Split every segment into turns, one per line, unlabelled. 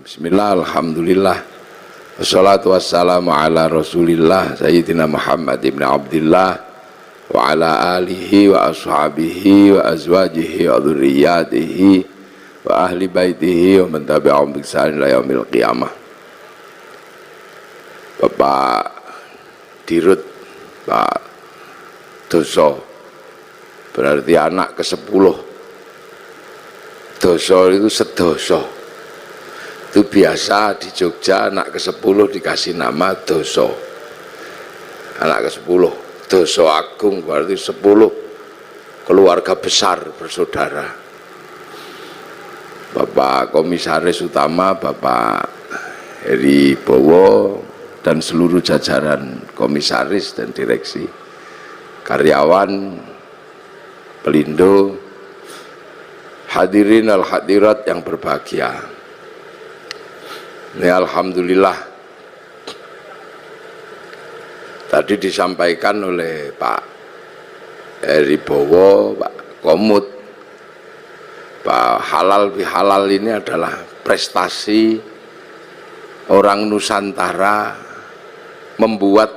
Bismillah, alhamdulillah, wassalatu wassalamu ala rasulillah Sayyidina Muhammad ibn Abdillah wa ala alihi wa ashabihi wa azwajihi wa dhurriyyatihi wa ahli baitihi wa man tabi'ahum bi ihsan ila yaumil qiyamah. Bapak Dirut, Pak Doso, berarti anak ke-10. Doso itu sedoso. Itu biasa di Jogja anak ke-10 dikasih nama Doso. Anak ke-10, Doso Agung, berarti 10 keluarga besar bersaudara. Bapak Komisaris Utama, Bapak Heri Bowo, dan seluruh jajaran komisaris dan direksi, karyawan, pelindo, hadirin al hadirat yang berbahagia. Ini alhamdulillah tadi disampaikan oleh Pak Heri Bowo, Pak Komut, Pak Halal Bihalal ini adalah prestasi orang Nusantara membuat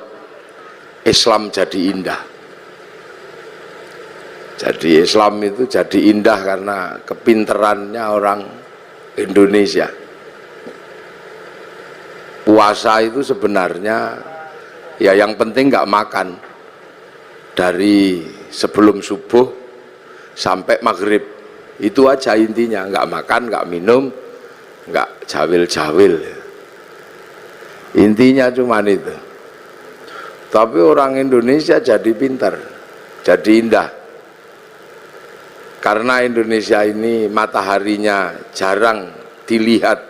Islam jadi indah. Jadi Islam itu jadi indah karena kepinterannya orang Indonesia. Puasa itu sebenarnya ya yang penting nggak makan dari sebelum subuh sampai maghrib, itu aja intinya, nggak makan, nggak minum, nggak jawil-jawil, intinya cuman itu. Tapi orang Indonesia jadi pintar, jadi indah, karena Indonesia ini mataharinya jarang dilihat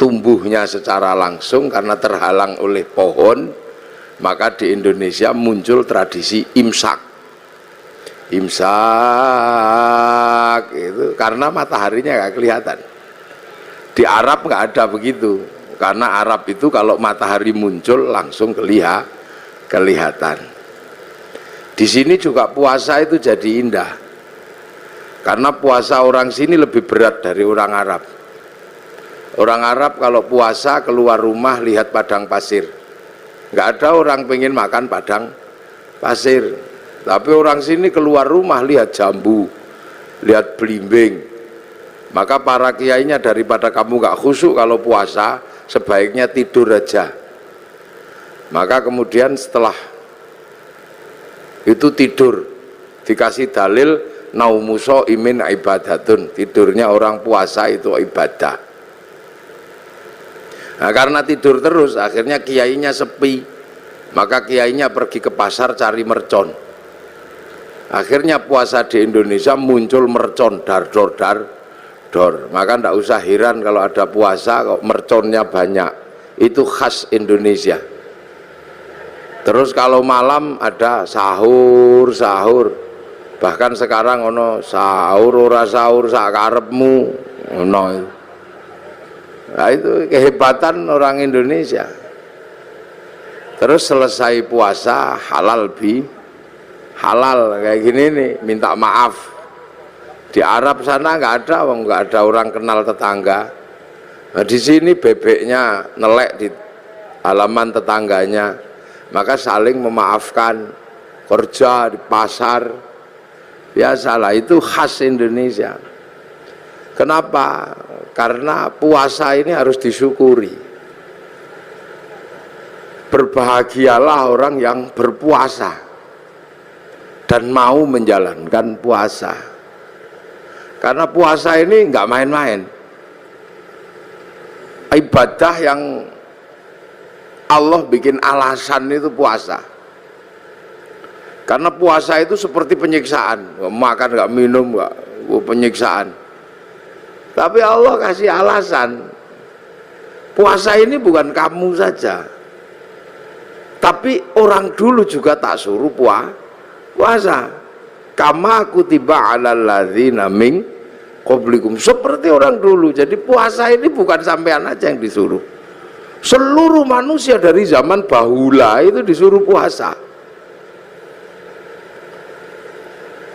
tumbuhnya secara langsung karena terhalang oleh pohon. Maka di Indonesia muncul tradisi imsak. Imsak itu karena mataharinya nggak kelihatan. Di Arab nggak ada begitu, karena Arab itu kalau matahari muncul langsung kelihatan. Di sini juga puasa itu jadi indah, karena puasa orang sini lebih berat dari orang Arab. Orang Arab kalau puasa keluar rumah lihat padang pasir, nggak ada orang pengen makan padang pasir. Tapi orang sini keluar rumah lihat jambu, lihat belimbing. Maka para kiainya daripada kamu nggak khusyuk kalau puasa, sebaiknya tidur aja. Maka kemudian setelah itu tidur, dikasih dalil naumuso imin ibadatun, tidurnya orang puasa itu ibadah. Nah, karena tidur terus akhirnya kiainya sepi, maka kiainya pergi ke pasar cari mercon. Akhirnya puasa di Indonesia muncul mercon dar-dor. Maka tidak usah heran kalau ada puasa kok merconnya banyak, itu khas Indonesia. Terus kalau malam ada sahur, bahkan sekarang ono sahur ora sahur sak karepmu ono. Nah, itu kehebatan orang Indonesia. Terus selesai puasa halal kayak gini nih, minta maaf. Di Arab sana nggak ada orang kenal tetangga. Nah, di sini bebeknya nelek di halaman tetangganya, maka saling memaafkan. Kerja di pasar biasalah, itu khas Indonesia. Kenapa? Karena puasa ini harus disyukuri. Berbahagialah orang yang berpuasa dan mau menjalankan puasa. Karena puasa ini nggak main-main. Ibadah yang Allah bikin alasan itu puasa. Karena puasa itu seperti penyiksaan, makan nggak minum nggak, penyiksaan. Tapi Allah kasih alasan. Puasa ini bukan kamu saja, tapi orang dulu juga tak suruh puasa. Kama kutiba alal ladzina min qablikum, seperti orang dulu. Jadi puasa ini bukan sampean aja yang disuruh, seluruh manusia dari zaman bahula itu disuruh puasa.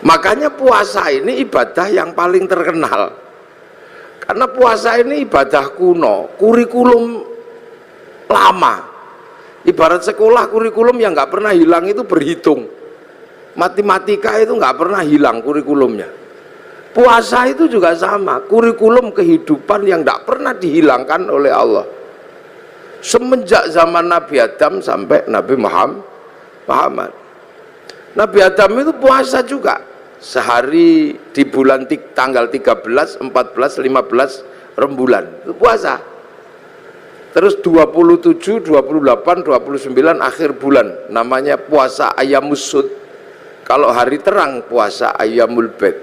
Makanya puasa ini ibadah yang paling terkenal. Karena puasa ini ibadah kuno, kurikulum lama. Ibarat sekolah, kurikulum yang nggak pernah hilang itu berhitung. Matematika itu nggak pernah hilang kurikulumnya. Puasa itu juga sama, kurikulum kehidupan yang nggak pernah dihilangkan oleh Allah. Semenjak zaman Nabi Adam sampai Nabi Muhammad. Nabi Adam itu puasa juga. Sehari di bulan tanggal 13, 14, 15 rembulan itu puasa. Terus 27, 28, 29 akhir bulan namanya puasa Ayyamus Sud. Kalau hari terang puasa Ayyamul Bid.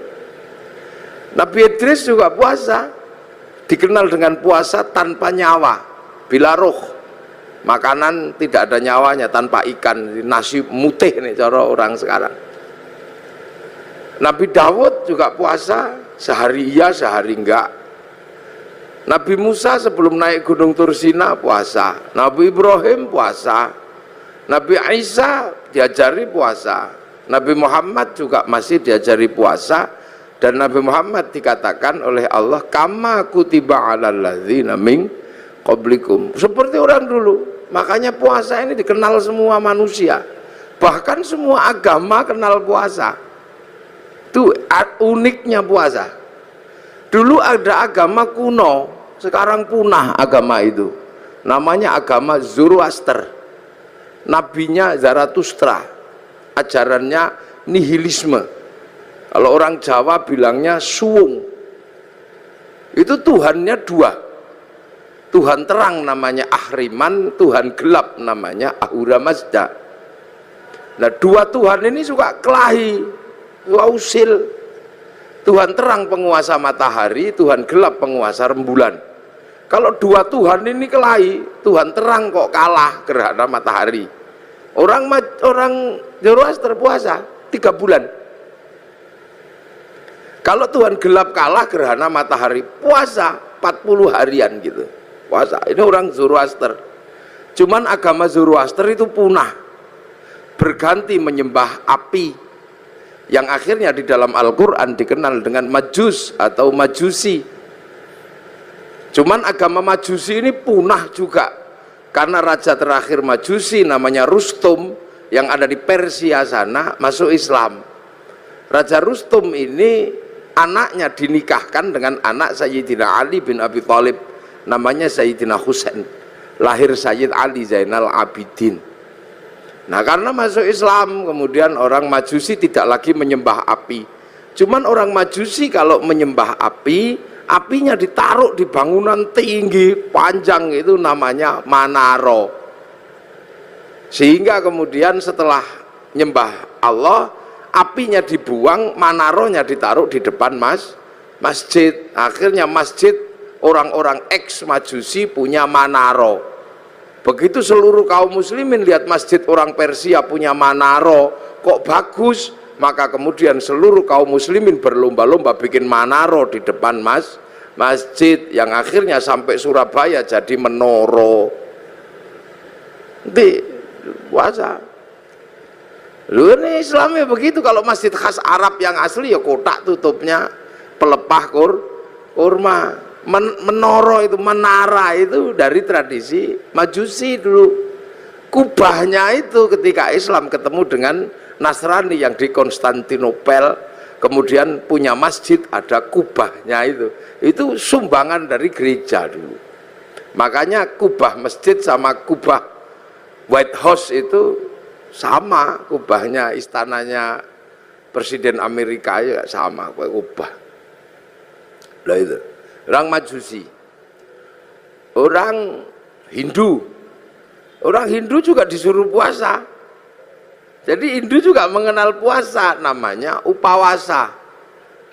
Nabi Idris juga puasa, dikenal dengan puasa tanpa nyawa, bila roh. Makanan tidak ada nyawanya, tanpa ikan, nasi mutih nih cara orang sekarang. Nabi Dawud juga puasa, sehari iya sehari enggak. Nabi Musa sebelum naik gunung Tursina puasa. Nabi Ibrahim puasa. Nabi Isa diajari puasa. Nabi Muhammad juga masih diajari puasa. Dan Nabi Muhammad dikatakan oleh Allah, kama kutiba alal ladzina min qablikum, seperti orang dulu. Makanya puasa ini dikenal semua manusia, bahkan semua agama kenal puasa. Itu uniknya puasa. Dulu ada agama kuno, sekarang punah agama itu. Namanya agama Zoroaster. Nabinya Zarathustra. Ajarannya nihilisme. Kalau orang Jawa bilangnya suwung. Itu Tuhannya dua. Tuhan terang namanya Ahriman, Tuhan gelap namanya Ahura Mazda. Nah, dua Tuhan ini suka kelahi. Usil. Tuhan terang penguasa matahari, Tuhan gelap penguasa rembulan. Kalau dua Tuhan ini kelahi, Tuhan terang kok kalah gerhana matahari. Orang Zoroaster puasa 3 bulan. Kalau Tuhan gelap kalah gerhana matahari, puasa 40 harian gitu. Puasa. Ini orang Zoroaster. Cuman agama Zoroaster itu punah. Berganti menyembah api. Yang akhirnya di dalam Al-Quran dikenal dengan Majus atau Majusi. Cuman agama Majusi ini punah juga karena raja terakhir Majusi namanya Rustum yang ada di Persia sana masuk Islam. Raja Rustum ini anaknya dinikahkan dengan anak Sayyidina Ali bin Abi Thalib, namanya Sayyidina Husain, lahir Sayyid Ali Zainal Abidin. Nah, karena masuk Islam, kemudian orang Majusi tidak lagi menyembah api. Cuman orang Majusi kalau menyembah api, apinya ditaruh di bangunan tinggi, panjang, itu namanya Manaro. Sehingga kemudian setelah nyembah Allah, apinya dibuang, Manaronya ditaruh di depan masjid. Akhirnya masjid orang-orang ex-Majusi punya Manaro. Begitu seluruh kaum muslimin lihat masjid orang Persia punya Manaro, kok bagus, maka kemudian seluruh kaum muslimin berlomba-lomba bikin Manaro di depan masjid, yang akhirnya sampai Surabaya jadi Menoro. Nanti puasa. Lu ini Islamnya begitu. Kalau masjid khas Arab yang asli ya kotak tutupnya pelepah kurma. Menoro itu, menara itu dari tradisi Majusi dulu. Kubahnya itu ketika Islam ketemu dengan Nasrani yang di Konstantinopel, kemudian punya masjid, ada kubahnya itu sumbangan dari gereja dulu. Makanya kubah masjid sama kubah White House itu sama, kubahnya istananya Presiden Amerika ya sama kubah. Lah itu orang Majusi. Orang Hindu juga disuruh puasa. Jadi Hindu juga mengenal puasa, namanya upawasa.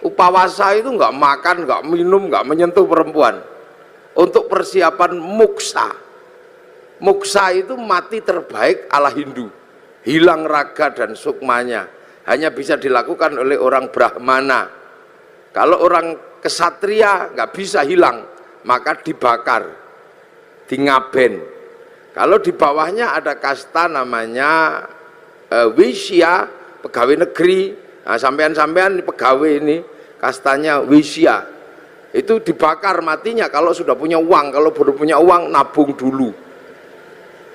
Upawasa itu nggak makan, nggak minum, nggak menyentuh perempuan. Untuk persiapan muksa. Muksa itu mati terbaik ala Hindu. Hilang raga dan sukmanya. Hanya bisa dilakukan oleh orang Brahmana. Kalau orang kesatria nggak bisa hilang, maka dibakar, dingaben. Kalau di bawahnya ada kasta namanya Wisya, pegawai negeri. Nah, sampean-sampean pegawai ini kastanya Wisya. itu dibakar matinya kalau sudah punya uang. Kalau belum punya uang nabung dulu.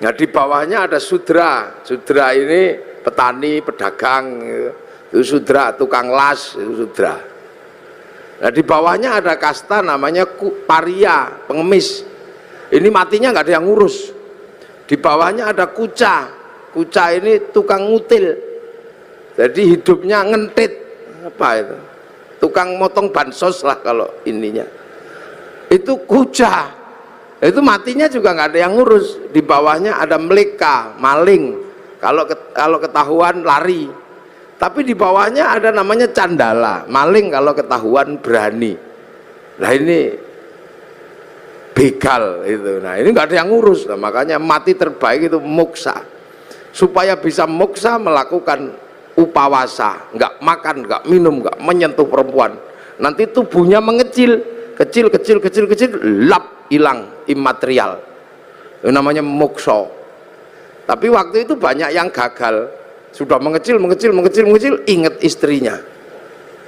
Nah di bawahnya ada sudra. Sudra ini petani, pedagang, itu sudra, tukang las, itu sudra. Nah di bawahnya ada kasta namanya paria, pengemis. Ini matinya nggak ada yang ngurus. Di bawahnya ada kuca. Kuca ini tukang ngutil. Jadi hidupnya ngentit. Apa itu? Tukang motong bansos lah kalau ininya. Itu kuca. Itu matinya juga nggak ada yang ngurus. Di bawahnya ada meleka, maling. Kalau ketahuan lari. Tapi di bawahnya ada namanya candala, maling kalau ketahuan berani. Nah ini begal itu. Nah ini nggak ada yang ngurus. Nah, makanya mati terbaik itu moksa. Supaya bisa moksa melakukan upawasa, nggak makan, nggak minum, nggak menyentuh perempuan. Nanti tubuhnya mengecil, kecil, lap, hilang, imaterial. Itu namanya moksa. Tapi waktu itu banyak yang gagal. Sudah mengecil, ingat istrinya.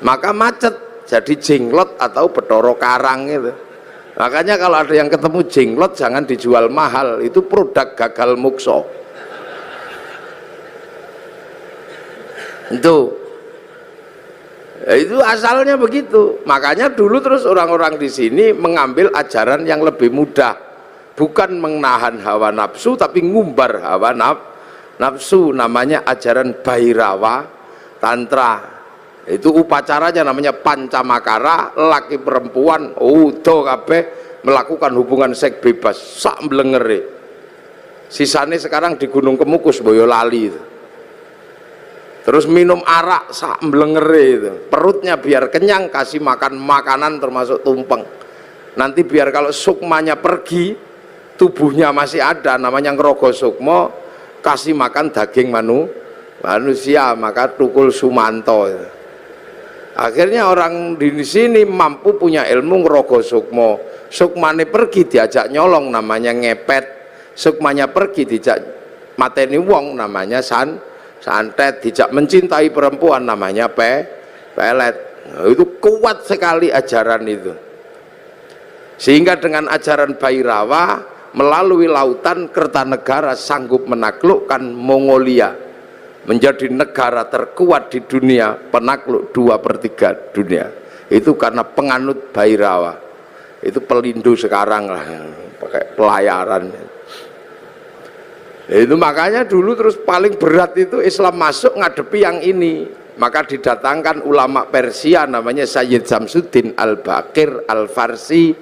Maka macet, jadi jenglot atau Bathara Karang itu. Makanya kalau ada yang ketemu jenglot jangan dijual mahal, itu produk gagal moksa. Itu asalnya begitu. Makanya dulu terus orang-orang di sini mengambil ajaran yang lebih mudah, bukan menahan hawa nafsu tapi ngumbar hawa nafsu. Namanya ajaran Bhairawa Tantra. Itu upacaranya namanya pancamakara, laki perempuan utuh kabeh melakukan hubungan seks bebas sak mblengere. Sisane sekarang di Gunung Kemukus Boyolali itu. Terus minum arak sak mblengere itu. Perutnya biar kenyang, kasih makan makanan termasuk tumpeng. Nanti biar kalau sukmanya pergi, tubuhnya masih ada, namanya ngrogo sukma, kasih makan daging manusia, maka tukul sumanto. Akhirnya orang di sini mampu punya ilmu ngrogo sukma. Sukmane pergi diajak nyolong, namanya ngepet. Sukmanya pergi diajak mateni wong, namanya santet. Dijak mencintai perempuan, namanya pelet. Itu kuat sekali ajaran itu. Sehingga dengan ajaran Bhairawa melalui lautan Kertanegara sanggup menaklukkan Mongolia, menjadi negara terkuat di dunia, penakluk 2/3 dunia. Itu karena penganut Bhairawa. Itu pelindu sekarang lah, pakai pelayaran. Itu makanya dulu terus paling berat itu Islam masuk ngadepi yang ini. Maka didatangkan ulama Persia namanya Sayyid Samsuddin Al-Baqir Al-Farsi,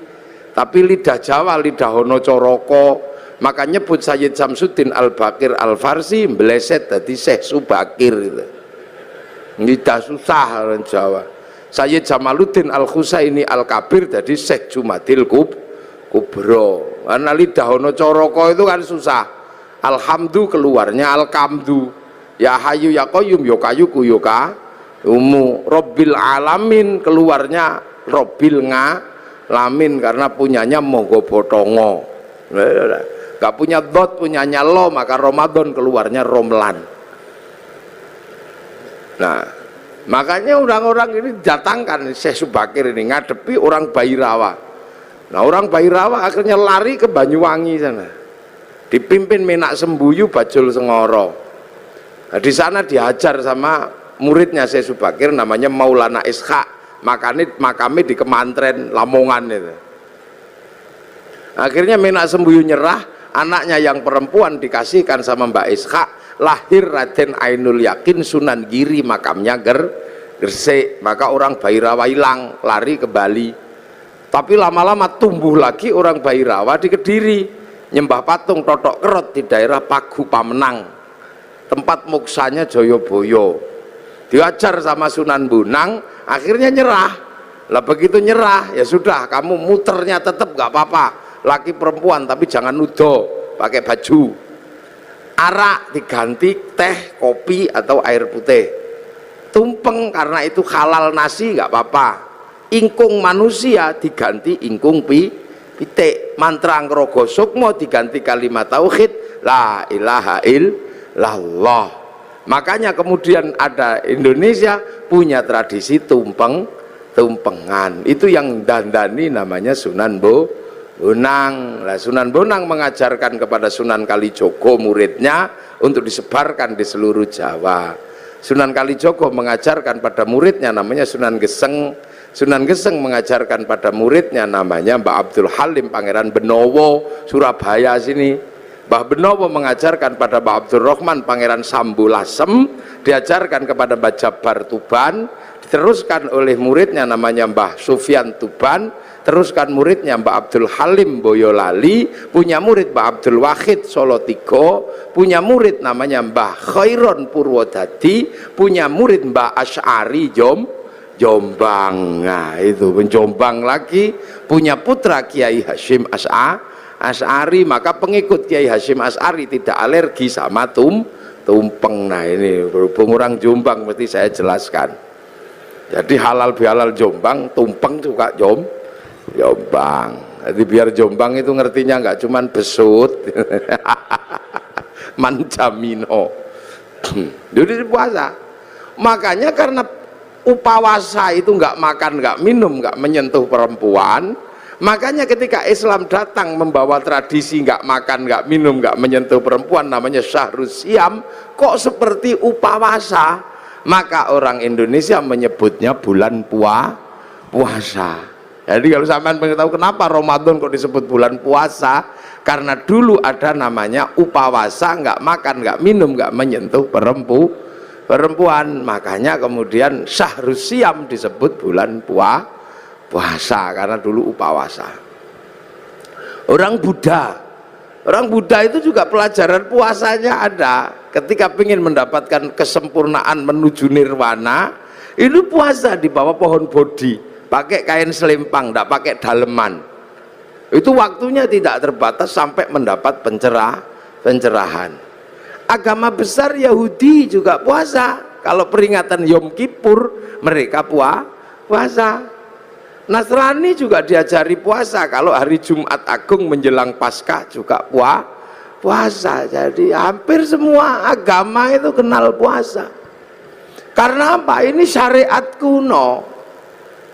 tapi lidah Jawa, lidah Hono Coroko. Maka nyebut Sayyid Samsuddin Al-Baqir Al-Farsi meleset tadi Syekh Subakir itu. Lidah susah orang Jawa. Sayyid Jamaluddin Al-Husaini Al-Kabir jadi Syekh Jumadil Kubro. Karena lidah Hono Coroko itu kan susah. Alhamdu keluarnya Al-Kamdu. Ya Hayu ya Qayyum ya Kayuku ya Umu. Robbil Alamin keluarnya Robbil Ngalamin karena punyanya Monggo Botongo. Gak punya dot, punyanya lo, maka Ramadan keluarnya Romlan. Nah, makanya orang-orang ini datangkan Syekh Subakir ini ngadepi orang Bhairawa. Nah, orang Bhairawa akhirnya lari ke Banyuwangi sana, dipimpin Menak Sembuyu Bajul Sengoro. Nah, di sana diajar sama muridnya Syekh Subakir namanya Maulana Ishaq. Makamnya di Kemantren Lamongan itu. Akhirnya Menak Sembuyu nyerah. Anaknya yang perempuan dikasihkan sama Mbak Ishaq, lahir Raden Ainul Yakin Sunan Giri, makamnya Gresik. Maka orang Bhairawa hilang, lari ke Bali. Tapi lama-lama tumbuh lagi orang Bhairawa di Kediri, nyembah patung Totok Kerot di daerah Pagu Pamenang, tempat moksanya Joyoboyo. Diajar sama Sunan Bonang, akhirnya nyerah. Lah begitu nyerah, ya sudah, kamu muternya tetap gak apa-apa, laki perempuan tapi jangan nudo, pakai baju arak diganti teh, kopi atau air putih. Tumpeng karena itu halal nasi gak apa-apa. Ingkung manusia diganti ingkung pitik. Mantra ngrogo sukmo diganti kalimat tauhid la ilaha illallah. Makanya kemudian ada Indonesia punya tradisi tumpeng tumpengan. Itu yang dandani namanya Sunan Bonang. Nah, Sunan Bonang mengajarkan kepada Sunan Kalijogo muridnya untuk disebarkan di seluruh Jawa. Sunan Kalijogo mengajarkan pada muridnya namanya Sunan Geseng. Sunan Geseng mengajarkan pada muridnya namanya Mbah Abdul Halim Pangeran Benowo Surabaya sini. Mbah Benowo mengajarkan pada Mbah Abdul Rahman Pangeran Sambulasem, diajarkan kepada Mbah Jabar Tuban, diteruskan oleh muridnya namanya Mbah Sufyan Tuban, teruskan muridnya Mbah Abdul Halim Boyolali, punya murid Mbah Abdul Wahid Solotigo, punya murid namanya Mbah Khairon Purwodadi, punya murid Mbah Asy'ari Jombang. Nah itu Jombang lagi punya putra Kiai Hasyim Asy'ari, maka pengikut Kiai Hasyim Asy'ari tidak alergi sama tumpeng. Nah ini berhubung orang Jombang mesti saya jelaskan. Jadi halal bihalal Jombang, tumpeng juga Jombang. Jadi biar Jombang itu ngertinya nggak cuman besut mancamino. Jadi puasa. Makanya karena upawasa itu nggak makan, nggak minum, nggak menyentuh perempuan, makanya ketika Islam datang membawa tradisi nggak makan, nggak minum, nggak menyentuh perempuan, namanya Syahrus Siam, kok seperti upawasa, maka orang Indonesia menyebutnya bulan puasa. Jadi kalau sampean pengen tahu kenapa Ramadan kok disebut bulan puasa, karena dulu ada namanya upawasa, nggak makan, nggak minum, nggak menyentuh perempuan, makanya kemudian Syahrus Siam disebut bulan puasa karena dulu upawasa. Orang Buddha itu juga pelajaran puasanya ada. Ketika ingin mendapatkan kesempurnaan menuju nirwana, itu puasa di bawah pohon bodhi, pakai kain selempang, tidak pakai daleman. Itu waktunya tidak terbatas sampai mendapat pencerahan. Agama besar Yahudi juga puasa. Kalau peringatan Yom Kippur mereka puasa. Nasrani juga diajari puasa. Kalau hari Jumat Agung menjelang Paskah juga puasa. Jadi hampir semua agama itu kenal puasa. Karena apa? Ini syariat kuno.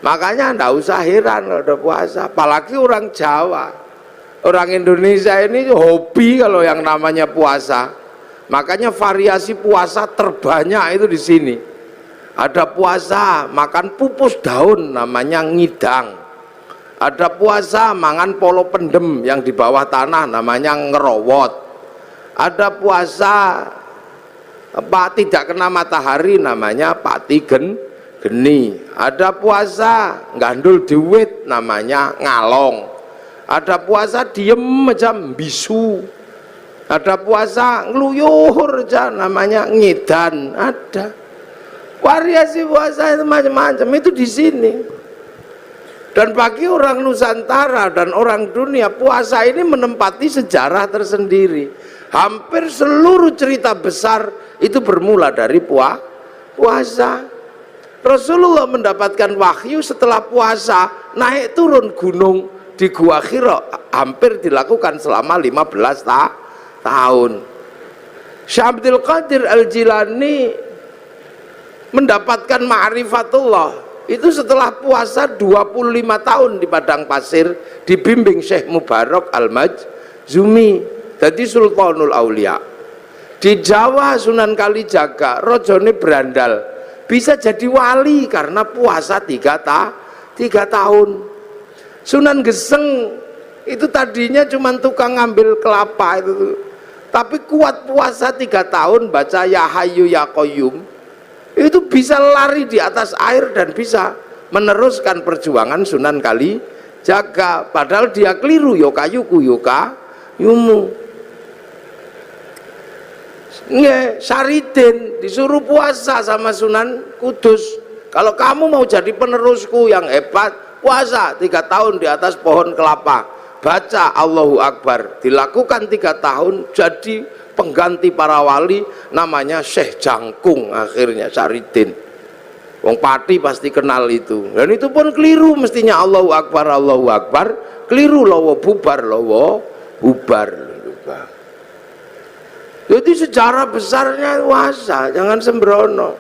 Makanya ndak usah heran kalau ada puasa. Apalagi orang Jawa. Orang Indonesia ini hobi kalau yang namanya puasa. Makanya variasi puasa terbanyak itu di sini. Ada puasa makan pupus daun namanya ngidang. Ada puasa mangan polo pendem yang di bawah tanah namanya ngerowot. Ada puasa tidak kena matahari namanya pati geni. Ada puasa gandul duit namanya ngalong. Ada puasa diem macam bisu. Ada puasa ngeluyuhur aja namanya ngidan. Ada variasi puasa itu macam-macam itu di sini. Dan bagi orang Nusantara dan orang dunia, puasa ini menempati sejarah tersendiri. Hampir seluruh cerita besar itu bermula dari puasa. Rasulullah mendapatkan wahyu setelah puasa, naik turun gunung di Gua Hira hampir dilakukan selama 15 tahun. Syekh Abdul Qadir Al-Jilani mendapatkan ma'rifatullah itu setelah puasa 25 tahun di padang pasir dibimbing Syekh Mubarak Al-Majzumi jadi Sultanul Aulia. Di Jawa Sunan Kalijaga rojone berandal bisa jadi wali karena puasa 3 tahun. Sunan Geseng itu tadinya cuma tukang ngambil kelapa itu, tapi kuat puasa 3 tahun baca Ya Hayyu Ya Qayyum, itu bisa lari di atas air dan bisa meneruskan perjuangan Sunan Kalijaga. Padahal dia keliru, yokayuku yokayumu. Saridin disuruh puasa sama Sunan Kudus, kalau kamu mau jadi penerusku yang hebat, puasa 3 tahun di atas pohon kelapa, baca Allahu Akbar, dilakukan 3 tahun, jadi pengganti para wali namanya Syekh Jangkung. Akhirnya Saridin, wong Pati pasti kenal itu, dan itu pun keliru mestinya Allahu Akbar, Allahu Akbar, keliru, lowo bubar, lowo bubar. Jadi sejarah besarnya puasa, jangan sembrono.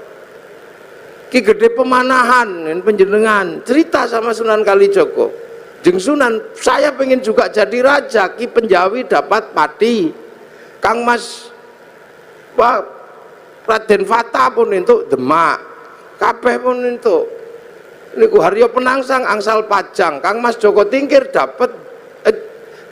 Ki Gede Pemanahan penjenengan cerita sama Sunan Kalijogo, jeung Sunan, saya pengen juga jadi raja. Ki Penjawi dapat pati, Kang Mas Pak Raden Fata pun entuk Demak, kabeh pun entuk. Niku Haryo Penangsang angsal Pajang, Kang Mas Joko Tingkir dapat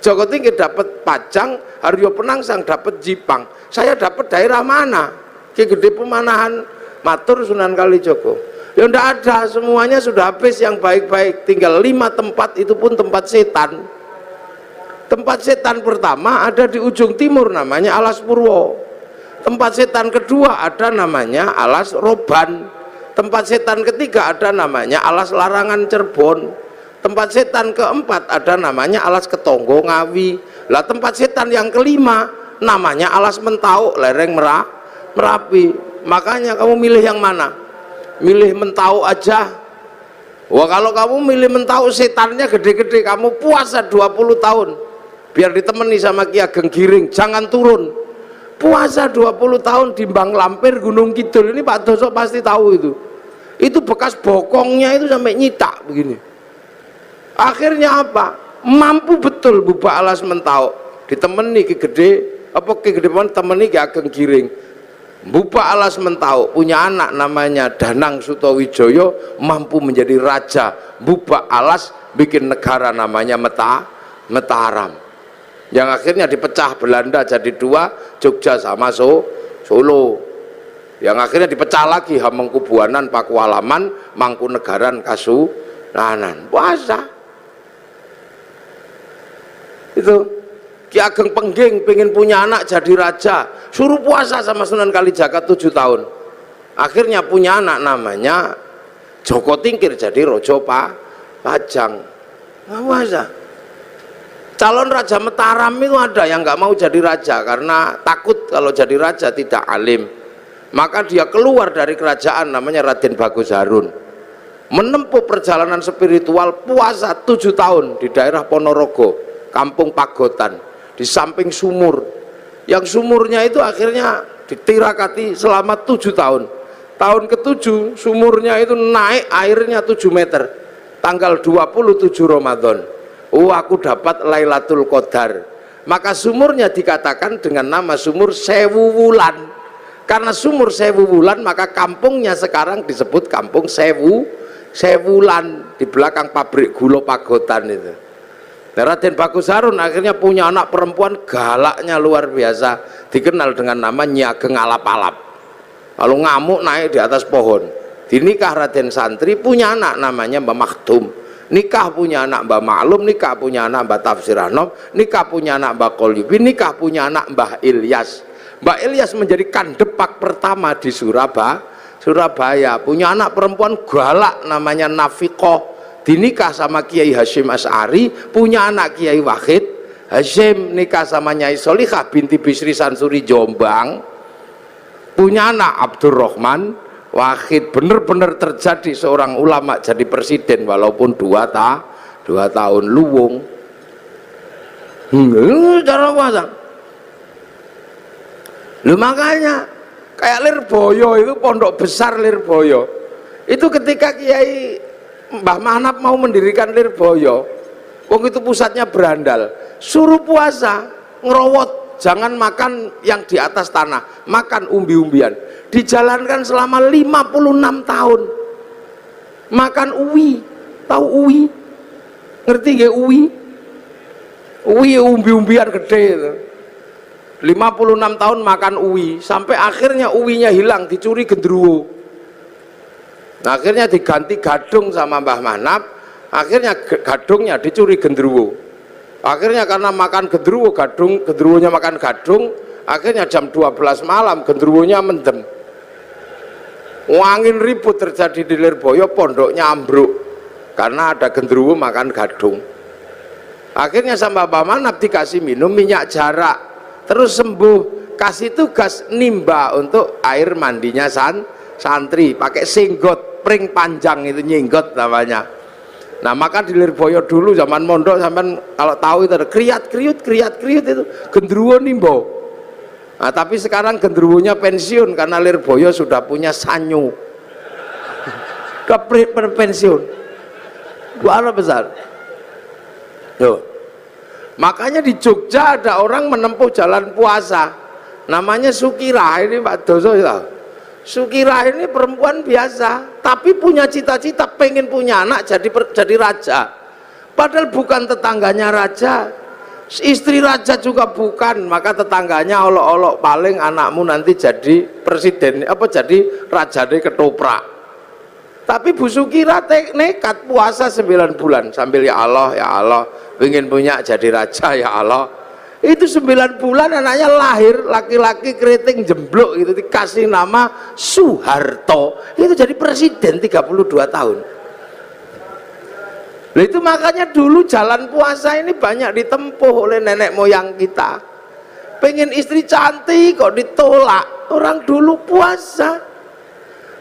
Joko Tingkir dapat Pajang, Haryo Penangsang dapat Jipang. Saya dapat daerah mana? Ki Gede Pemanahan. Matur Sunan Kalijogo, ya ndak ada, semuanya sudah habis yang baik-baik, tinggal 5 tempat, itu pun tempat setan. Tempat setan pertama ada di ujung timur namanya Alas Purwo. Tempat setan kedua ada namanya Alas Roban. Tempat setan ketiga ada namanya Alas Larangan Cirebon. Tempat setan keempat ada namanya Alas Ketonggo Ngawi. Lah tempat setan yang kelima namanya Alas Mentau lereng Merapi. Makanya kamu milih yang mana? Milih Mentau aja. Wah, kalau kamu milih Mentau setannya gede-gede, kamu puasa 20 tahun biar ditemani sama Ki Ageng Giring, jangan turun. Puasa 20 tahun di Bang Lampir Gunung Kidul, ini Pak Doso pasti tahu itu. Itu bekas bokongnya itu sampai nyitak begini. Akhirnya apa? Mampu betul Bubak Alas Mentau ditemani Ki Gede, apa Ki Gede temani Ki Ageng Giring. Bubak Alas Mentau punya anak namanya Danang Sutowijoyo, mampu menjadi raja. Bubak Alas bikin negara namanya Mataram, yang akhirnya dipecah Belanda jadi 2, Jogja sama Solo, yang akhirnya dipecah lagi Hamengkubuanan, Pakualaman, Mangkunegaran, Kasunanan. Puasa itu. Ki Ageng Pengging pengen punya anak jadi raja, suruh puasa sama Sunan Kalijaga 7 tahun. Akhirnya punya anak namanya Joko Tingkir jadi Rojo Pajang. Puasa. Calon Raja Mataram itu ada yang nggak mau jadi raja karena takut kalau jadi raja tidak alim. Maka dia keluar dari kerajaan, namanya Raden Bagus Harun, menempuh perjalanan spiritual, puasa 7 tahun di daerah Ponorogo, Kampung Pagotan, di samping sumur, yang sumurnya itu akhirnya ditirakati selama 7 tahun. Tahun ke-7 sumurnya itu naik airnya 7 meter, tanggal 27 Ramadan. Aku dapat Lailatul Qadar. Maka sumurnya dikatakan dengan nama sumur Sewu Wulan. Karena sumur Sewu Wulan, maka kampungnya sekarang disebut Kampung Sewulan, di belakang pabrik gula Pagotan itu. Raden Bagus Harun akhirnya punya anak perempuan galaknya luar biasa, dikenal dengan nama Nyi Ageng Alap-alap. Kalau ngamuk naik di atas pohon. Dinikah Raden Santri, punya anak namanya Mbah Maktum. Nikah punya anak Mbah Maklum, nikah punya anak Mbah Tafsir Anom, nikah punya anak Mbah Qolyubi, nikah punya anak Mbah Ilyas. Mbah Ilyas menjadi kandepak pertama di Surabaya. Punya anak perempuan galak namanya Nafiqoh. Dinikah sama Kiai Hasyim Asy'ari, punya anak Kiai Wahid Hasyim, nikah sama Nyai Solikah binti Bisri Sansuri Jombang, punya anak Abdurrahman Wahid. Bener-bener terjadi seorang ulama jadi presiden walaupun 2 tahun luwung. Cara puasa. Lu makanya kayak Lirboyo itu, pondok besar Lirboyo itu, ketika Kiai Mbah Manap mau mendirikan Lirboyo, wong itu pusatnya berandal, suruh puasa, ngerowot, jangan makan yang di atas tanah, makan umbi-umbian. Dijalankan selama 56 tahun. Makan uwi, tahu uwi? Ngerti nggak uwi? Uwi umbi-umbian gede itu. 56 tahun makan uwi, sampai akhirnya uwinya hilang, dicuri gendruwo. Nah, akhirnya diganti gadung sama Mbah Manap, akhirnya gadungnya dicuri gendruwo. Akhirnya karena makan gendruwo, gendruwonya makan gadung, akhirnya jam 12 malam gendruwonya mendem. Angin ribut terjadi di Lirboyo, pondoknya ambruk karena ada gendruwo makan gadung. Akhirnya sama Mbah Manap dikasih minum minyak jarak, terus sembuh. Kasih tugas nimba untuk air mandinya santri, pakai singgot pring panjang, itu nyinggot namanya. Nah, maka di Lirboyo dulu zaman mondok, sampean kalau tahu itu ada kriat kriut itu gendruwo nimbo. Nah, tapi sekarang gendruwonya pensiun karena Lirboyo sudah punya sanyu. pensiun. Luar besar. Tuh. Makanya di Jogja ada orang menempuh jalan puasa, namanya Sukira. Ini Pak Doso ya. Sukira ini perempuan biasa, tapi punya cita-cita pengen punya anak jadi raja. Padahal bukan tetangganya raja, istri raja juga bukan. Maka tetangganya olok-olok, paling anakmu nanti jadi presiden, apa jadi raja deh ketoprak. Tapi Bu Sukira nekat puasa 9 bulan sambil ya Allah, ingin punya jadi raja ya Allah. Itu 9 bulan anaknya lahir, laki-laki keriting jemblok itu dikasih nama Soeharto. Itu jadi presiden 32 tahun. Nah, itu makanya dulu jalan puasa ini banyak ditempuh oleh nenek moyang kita. Pengen istri cantik kok ditolak. Orang dulu puasa.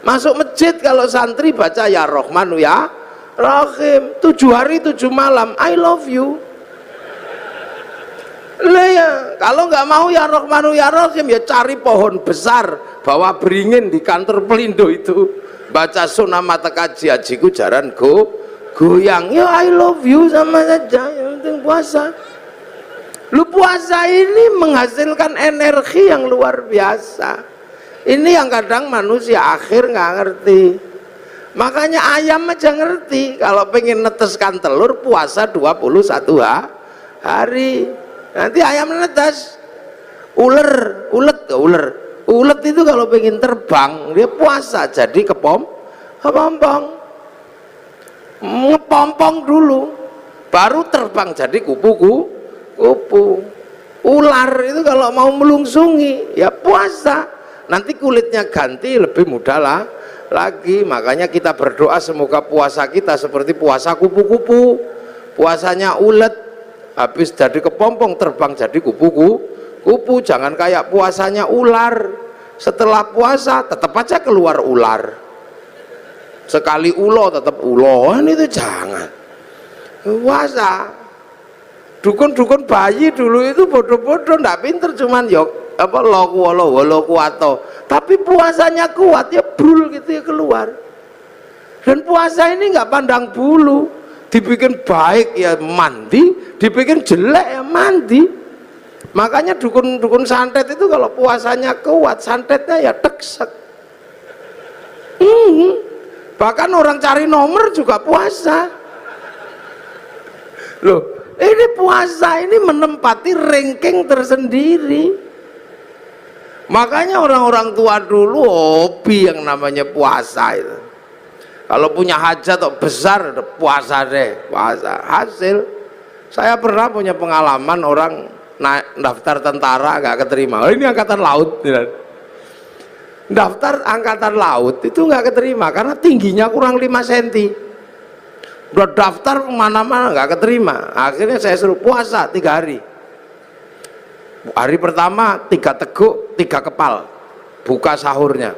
Masuk masjid kalau santri baca ya Rahmanu ya Rahim, 7 hari 7 malam I love you. Lah ya, kalau nggak mau ya Rahmanu ya Rahim ya cari pohon besar bawa beringin di kantor Pelindo itu, baca sunah mata kaji ajiku jaran goyang ya I love you sama saja, yang penting puasa. Lu puasa ini menghasilkan energi yang luar biasa. Ini yang kadang manusia akhir nggak ngerti. Makanya ayam aja ngerti kalau pengen neteskan telur puasa 21 hari. Nanti ayam netes. Ulet itu kalau pengen terbang dia puasa jadi kepompong. Ngepompong dulu baru terbang jadi kupu. Ular itu kalau mau melungsungi ya puasa. Nanti kulitnya ganti lebih mudah lah lagi. Makanya kita berdoa semoga puasa kita seperti puasa kupu-kupu, puasanya ulet habis jadi kepompong terbang jadi kupu-kupu. Jangan kayak puasanya ular, setelah puasa tetap aja keluar ular, sekali ulo tetap ulo. Itu jangan puasa. Dukun-dukun bayi dulu itu bodoh-bodoh, ndak pinter, cuman yok apa loku atau tapi puasanya kuat ya brul gitu ya keluar. Dan puasa ini nggak pandang bulu, dibikin baik ya mandi, dibikin jelek ya mandi. Makanya dukun-dukun santet itu kalau puasanya kuat santetnya ya teksek. Bahkan orang cari nomor juga puasa loh. Ini puasa ini menempati ranking tersendiri. Makanya orang-orang tua dulu hobi yang namanya puasa itu. Kalau punya hajat atau besar puasa deh, puasa. Hasil saya pernah punya pengalaman orang daftar tentara nggak keterima. Ini angkatan laut. Daftar angkatan laut itu nggak keterima karena tingginya kurang 5 cm. Udah daftar kemana-mana nggak keterima. Akhirnya saya suruh puasa 3 hari. Hari pertama 3 teguk 3 kepal buka sahurnya.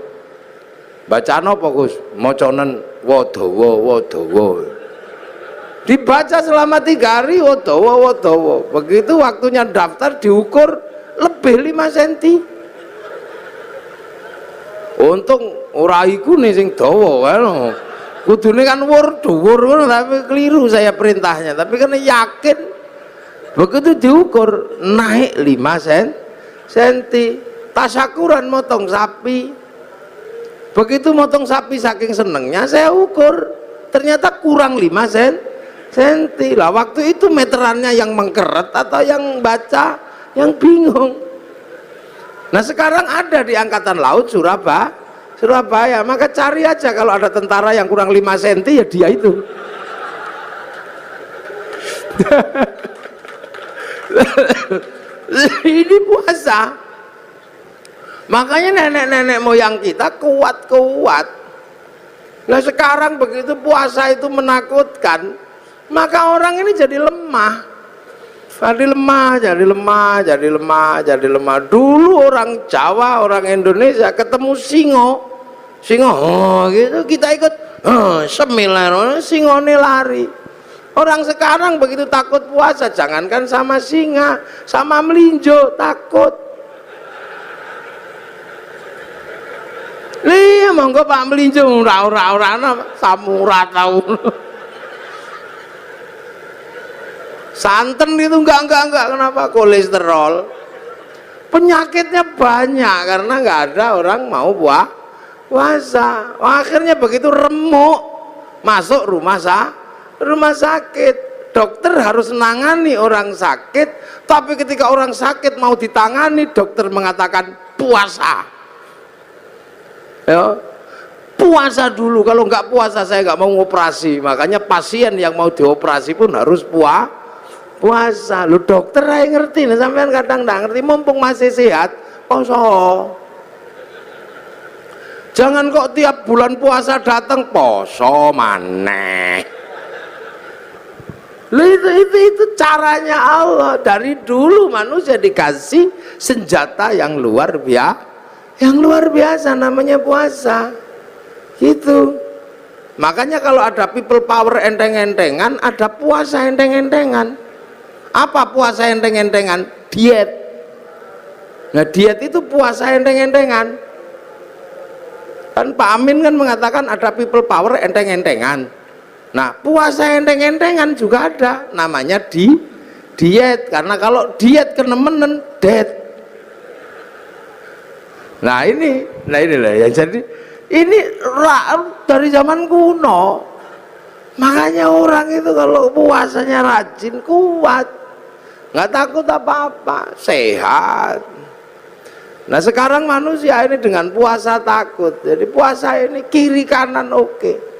Bacaan apa Gus? Moconen wodowo. Dibaca selama 3 hari wodowo. Begitu waktunya daftar diukur lebih 5 cm. Untung ora iku nih sing dawa kan. Kudune kan dhuwur tapi keliru saya perintahnya, tapi karena yakin begitu diukur naik 5 cm. Tasyakuran motong sapi, begitu motong sapi saking senengnya saya ukur ternyata kurang 5 cm lah. Waktu itu meterannya yang mengkeret atau yang baca yang bingung. Nah sekarang ada di Angkatan Laut Surabaya, maka cari aja kalau ada tentara yang kurang 5 cm ya dia itu. Ini puasa. Makanya nenek-nenek moyang kita kuat. Nah sekarang begitu puasa itu menakutkan, maka orang ini jadi lemah. Jadi lemah. Dulu orang Jawa, orang Indonesia ketemu singo gitu kita ikut semilar, singone lari. Orang sekarang begitu takut puasa, jangankan sama singa, sama melinjo takut. Iya monggo Pak Melinjo ora samura tau. Santen itu enggak kenapa? Kolesterol. Penyakitnya banyak karena nggak ada orang mau puasa. Akhirnya begitu remuk masuk rumah sakit. Dokter harus menangani orang sakit, tapi ketika orang sakit mau ditangani, dokter mengatakan puasa. Ya, puasa dulu. Kalau nggak puasa saya nggak mau ngoperasi. Makanya pasien yang mau dioperasi pun harus puasa. Lu dokter aja ngerti, nah, sampean kadang nggak ngerti. Mumpung masih sehat, poso. Jangan kok tiap bulan puasa datang poso maneh. Itu caranya Allah. Dari dulu manusia dikasih senjata yang luar biasa namanya puasa. Gitu. Makanya kalau ada people power enteng-entengan, ada puasa enteng-entengan. Apa puasa enteng-entengan? Diet. Nah diet itu puasa enteng-entengan. Kan Pak Amin kan mengatakan ada people power enteng-entengan. Nah puasa enteng-entengan juga ada, namanya diet. Karena kalau diet kenemenen dead. Nah ini lah ya. Jadi ini dari zaman kuno. Makanya orang itu kalau puasanya rajin, kuat, nggak takut apa-apa, sehat. Nah sekarang manusia ini dengan puasa takut. Jadi puasa ini kiri kanan oke.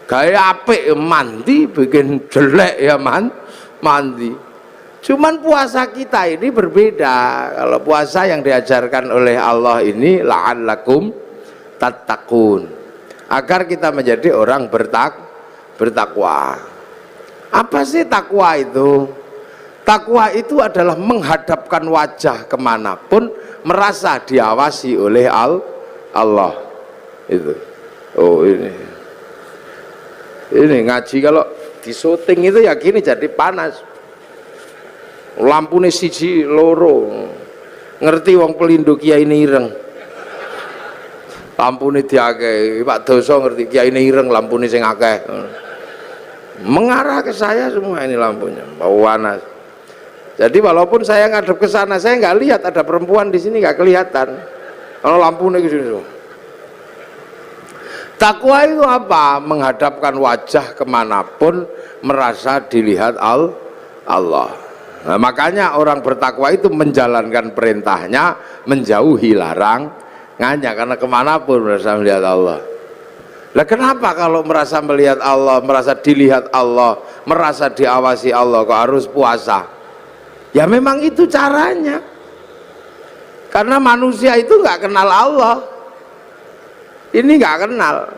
Gaya apik mandi, bikin jelek ya mandi. Cuman puasa kita ini berbeda. Kalau puasa yang diajarkan oleh Allah ini la'allakum tattaqun, agar kita menjadi orang bertakwa. Apa sih takwa itu? Takwa itu adalah menghadapkan wajah kemanapun, merasa diawasi oleh Allah. Itu. Oh ini ngaji kalau di syuting itu ya gini, jadi panas. Lampune siji loro. Ngerti wong pelindung Kiai ireng. Lampune diakeh. Pak Doso ngerti Kiai ireng lampune sing akeh. Mengarah ke saya semua ini lampunya. Bau panas. Jadi walaupun saya ngadep ke sana, saya nggak lihat ada perempuan di sini, nggak kelihatan. Kalau lampunya ke sini. Takwa itu apa? Menghadapkan wajah kemanapun, merasa dilihat Allah. Nah, makanya orang bertakwa itu menjalankan perintahnya, menjauhi larangannya, karena kemanapun merasa melihat Allah. Lah kenapa kalau merasa melihat Allah, merasa dilihat Allah, merasa diawasi Allah, kok harus puasa? Ya memang itu caranya. Karena manusia itu nggak kenal Allah. Ini nggak kenal.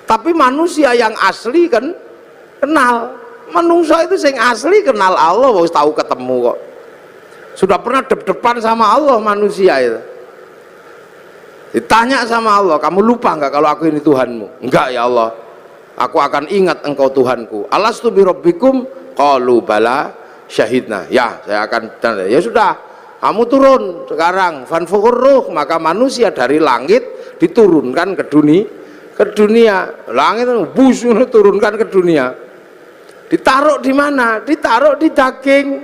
Tapi manusia yang asli kan kenal. Manusia itu yang asli kenal Allah, harus tahu ketemu kok. Sudah pernah depan sama Allah manusia itu. Ditanya sama Allah, kamu lupa nggak kalau aku ini Tuhanmu? Enggak ya Allah, aku akan ingat engkau Tuhanku. Alastu bi rabbikum? Qalu bala syahidna. Ya, saya akan. Ya sudah, kamu turun sekarang. Fanfukhur ruh, maka manusia dari langit diturunkan ke dunia. Langit busu turunkan ke dunia. Ditaruh di mana? Ditaruh di daging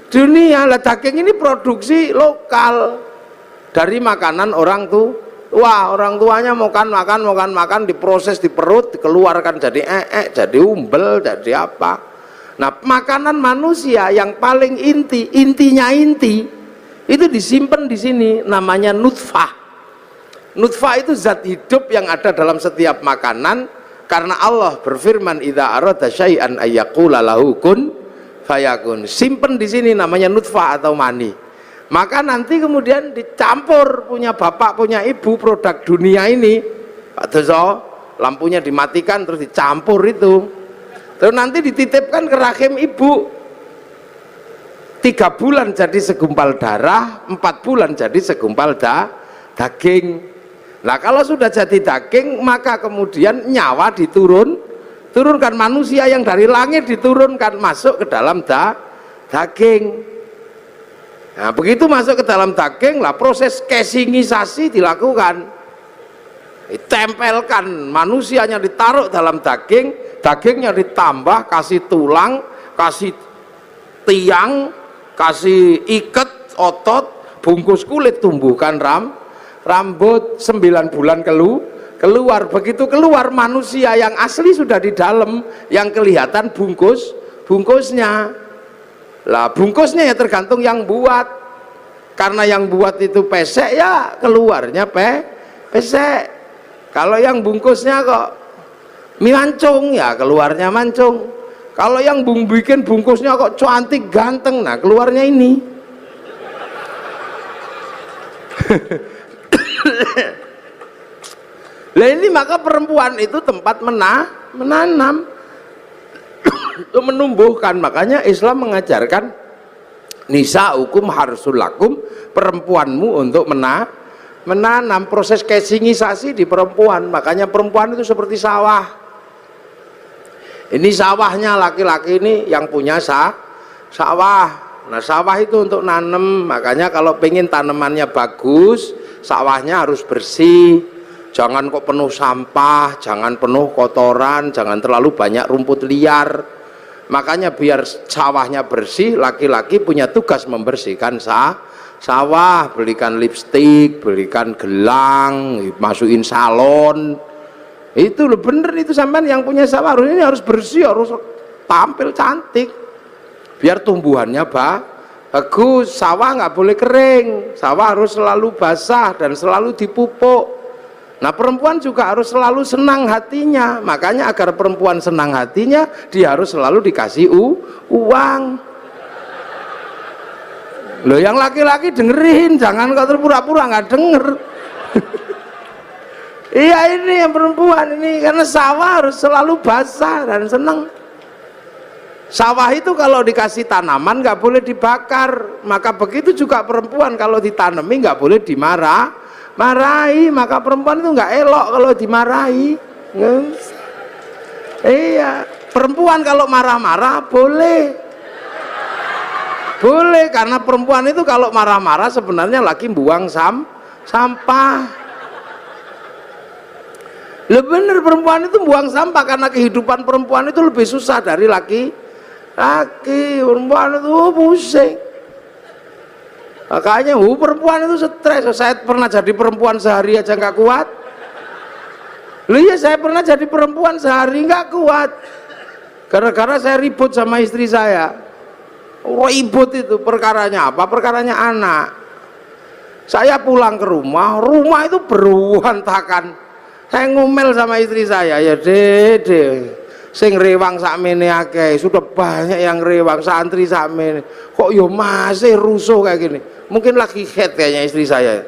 dunia. Lah daging ini produksi lokal dari makanan orang tua. Orang tuanya makan diproses di perut, dikeluarkan jadi jadi umbel, jadi apa. Nah makanan manusia yang paling intinya itu disimpan di sini, namanya nutfah. Nutfah itu zat hidup yang ada dalam setiap makanan, karena Allah berfirman idza arada syai'an ayyaqula lahu kun fayakun. Simpen di sini namanya nutfah atau mani. Maka nanti kemudian dicampur, punya bapak punya ibu, produk dunia ini Pak Doso, lampunya dimatikan terus dicampur itu, terus nanti dititipkan ke rahim ibu. 3 bulan jadi segumpal darah, 4 bulan jadi segumpal daging. Nah kalau sudah jadi daging, maka kemudian nyawa turunkan, manusia yang dari langit diturunkan masuk ke dalam daging. Nah, begitu masuk ke dalam daging lah proses casingisasi dilakukan. Ditempelkan, manusianya ditaruh dalam daging, dagingnya ditambah kasih tulang, kasih tiang, kasih iket otot, bungkus kulit, tumbuhkan rambut 9 bulan keluar. Begitu keluar manusia yang asli sudah di dalam, yang kelihatan bungkusnya. Lah bungkusnya ya tergantung yang buat, karena yang buat itu pesek ya keluarnya pesek. Kalau yang bungkusnya kok mancung ya keluarnya mancung. Kalau yang bikin bungkusnya kok cantik ganteng, nah keluarnya ini. Lah ini maka perempuan itu tempat menanam itu menumbuhkan. Makanya Islam mengajarkan nisaukum harsul lakum, perempuanmu untuk menanam. Proses casingisasi di perempuan. Makanya perempuan itu seperti sawah. Ini sawahnya laki-laki ini yang punya sawah. Nah sawah itu untuk nanam. Makanya kalau pengen tanamannya bagus, sawahnya harus bersih. Jangan kok penuh sampah, jangan penuh kotoran, jangan terlalu banyak rumput liar. Makanya biar sawahnya bersih, laki-laki punya tugas membersihkan sawah, belikan lipstik, belikan gelang, masukin salon. Itu loh bener itu, sampean yang punya sawah ini harus bersih, harus tampil cantik. Biar tumbuhannya bagus. Sawah nggak boleh kering, sawah harus selalu basah dan selalu dipupuk. Nah perempuan juga harus selalu senang hatinya. Makanya agar perempuan senang hatinya, dia harus selalu dikasih uang. Loh yang laki-laki dengerin, jangan kau terpura-pura nggak denger. Iya ini yang perempuan ini, karena sawah harus selalu basah dan senang. Sawah itu kalau dikasih tanaman nggak boleh dibakar. Maka begitu juga perempuan kalau ditanami nggak boleh marahi. Maka perempuan itu nggak elok kalau dimarahi. Iya, perempuan kalau marah-marah boleh, karena perempuan itu kalau marah-marah sebenarnya lagi buang sampah. Lah bener, perempuan itu buang sampah karena kehidupan perempuan itu lebih susah dari laki-laki. Perempuan itu pusing. Makanya perempuan itu stres. Saya pernah jadi perempuan sehari aja nggak kuat. Loh iya, saya pernah jadi perempuan sehari nggak kuat gara-gara saya ribut sama istri saya. Ribut itu perkaranya apa? Perkaranya anak. Saya pulang ke rumah itu beruantakan. Saya ngomel sama istri saya, ya dede sing rewang sakmene akeh, sudah banyak yang rewang, santri sakmene kok yo masih rusuh kayak gini. Mungkin lagi head kayaknya istri saya,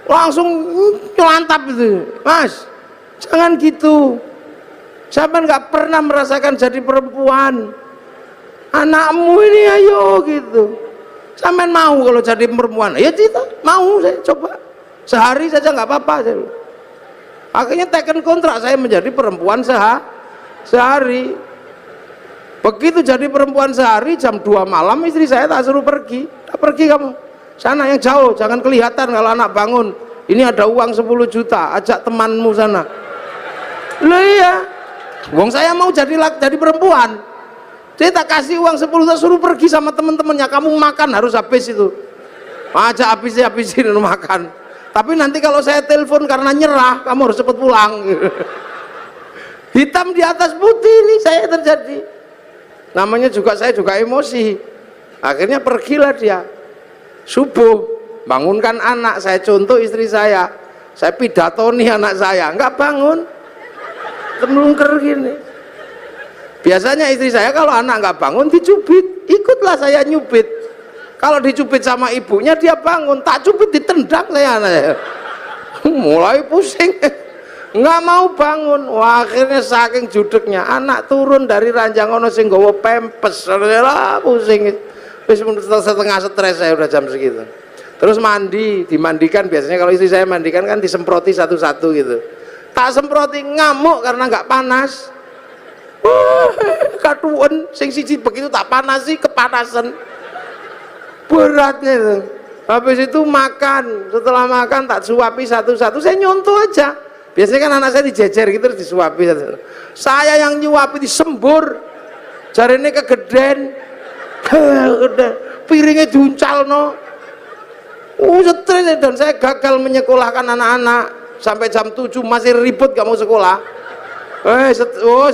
langsung nyelantap itu. Mas, jangan gitu, sampean nggak pernah merasakan jadi perempuan. Anakmu ini ayo gitu, sampean mau kalau jadi perempuan? Ya kita mau, saya coba sehari saja nggak apa-apa. Akhirnya teken kontrak saya menjadi perempuan sehari. Begitu jadi perempuan sehari, jam 2 malam istri saya tak suruh pergi. Pergi kamu sana yang jauh, jangan kelihatan kalau anak bangun. Ini ada uang 10 juta, ajak temanmu sana. Loh iya, wong saya mau jadi perempuan, saya tak kasih uang 10 juta, suruh pergi sama teman-temannya. Kamu makan harus habis itu, ajak habisin makan. Tapi nanti kalau saya telepon karena nyerah, kamu harus cepat pulang. Hitam di atas putih ini saya terjadi. Namanya juga saya juga emosi. Akhirnya pergilah dia. Subuh bangunkan anak, saya contoh istri saya pidatoni anak saya, nggak bangun, melungker gini. Biasanya istri saya kalau anak nggak bangun dicubit, ikutlah saya nyubit. Kalau dicubit sama ibunya dia bangun, tak cubit ditendang saya anaknya. Mulai pusing, nggak mau bangun. Wah, akhirnya saking judeknya anak turun dari ranjang ono sing nggawa pempes, pusing. Setengah stres saya udah jam segitu. Terus dimandikan. Biasanya kalau istri saya mandikan kan disemproti satu-satu gitu. Tak semproti, ngamuk karena nggak panas. Katuan sing siji begitu tak panas sih, kepanasan. beratnya itu. Habis itu makan, setelah makan tak suapi satu-satu, saya nyontoh aja. Biasanya kan anak saya dijejer gitu terus disuapi satu. Saya yang nyuapi disembur, jarine kegeden, piringnya diuncal no. Stres, dan saya gagal menyekolahkan anak-anak sampai jam 7 masih ribut gak mau sekolah.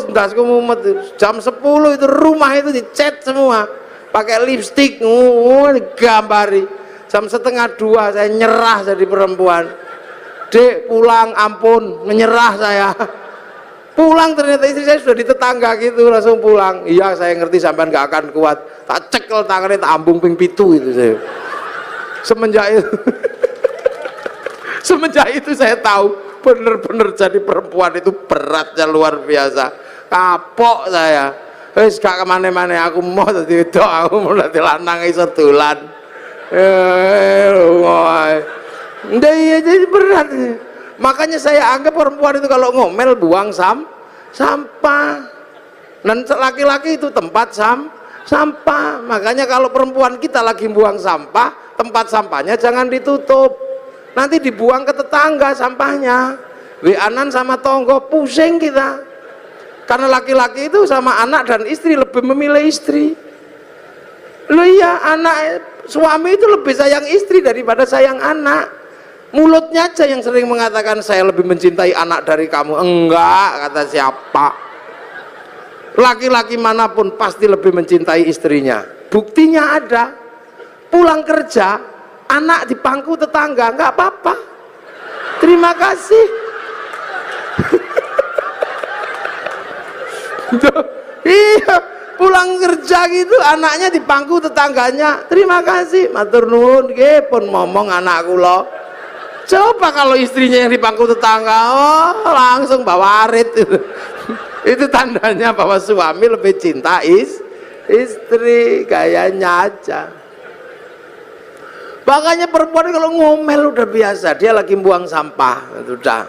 Ndasku mumet. Jam 10 itu rumah itu dicat semua pakai lipstik, digambari. Jam 1:30 saya nyerah jadi perempuan. Dek pulang, ampun, menyerah saya. Pulang ternyata istri saya sudah di tetangga gitu, langsung pulang. Iya saya ngerti sampean gak akan kuat. Tak cekel tangannya, tak ambung ping pitu itu saya. Semenjak itu saya tahu bener-bener jadi perempuan itu beratnya luar biasa. Kapok saya. Wis gak kemana-mana, aku mau dadi wedok, aku mau dadi lanang iso dolan. Iya jadi berat. Makanya saya anggap perempuan itu kalau ngomel buang sampah. Dan laki-laki itu tempat sampah. Makanya kalau perempuan kita lagi buang sampah, tempat sampahnya jangan ditutup. Nanti dibuang ke tetangga sampahnya. Weanan sama tonggo, pusing kita. Karena laki-laki itu sama anak dan istri lebih memilih istri. Loh iya, anak suami itu lebih sayang istri daripada sayang anak. Mulutnya aja yang sering mengatakan saya lebih mencintai anak dari kamu. Enggak, kata siapa? Laki-laki manapun pasti lebih mencintai istrinya. Buktinya ada. Pulang kerja, anak di pangku tetangga, enggak apa-apa. Terima kasih. Iya, pulang kerja gitu anaknya di pangku tetangganya, terima kasih, matur nuwun nggih pun ngomong anakku loh. Coba kalau istrinya yang di pangku tetangga, oh langsung bawa arit. Itu tandanya bahwa suami lebih cinta istri, gayanya aja. Makanya perempuan kalau ngomel udah biasa, dia lagi buang sampah, udah.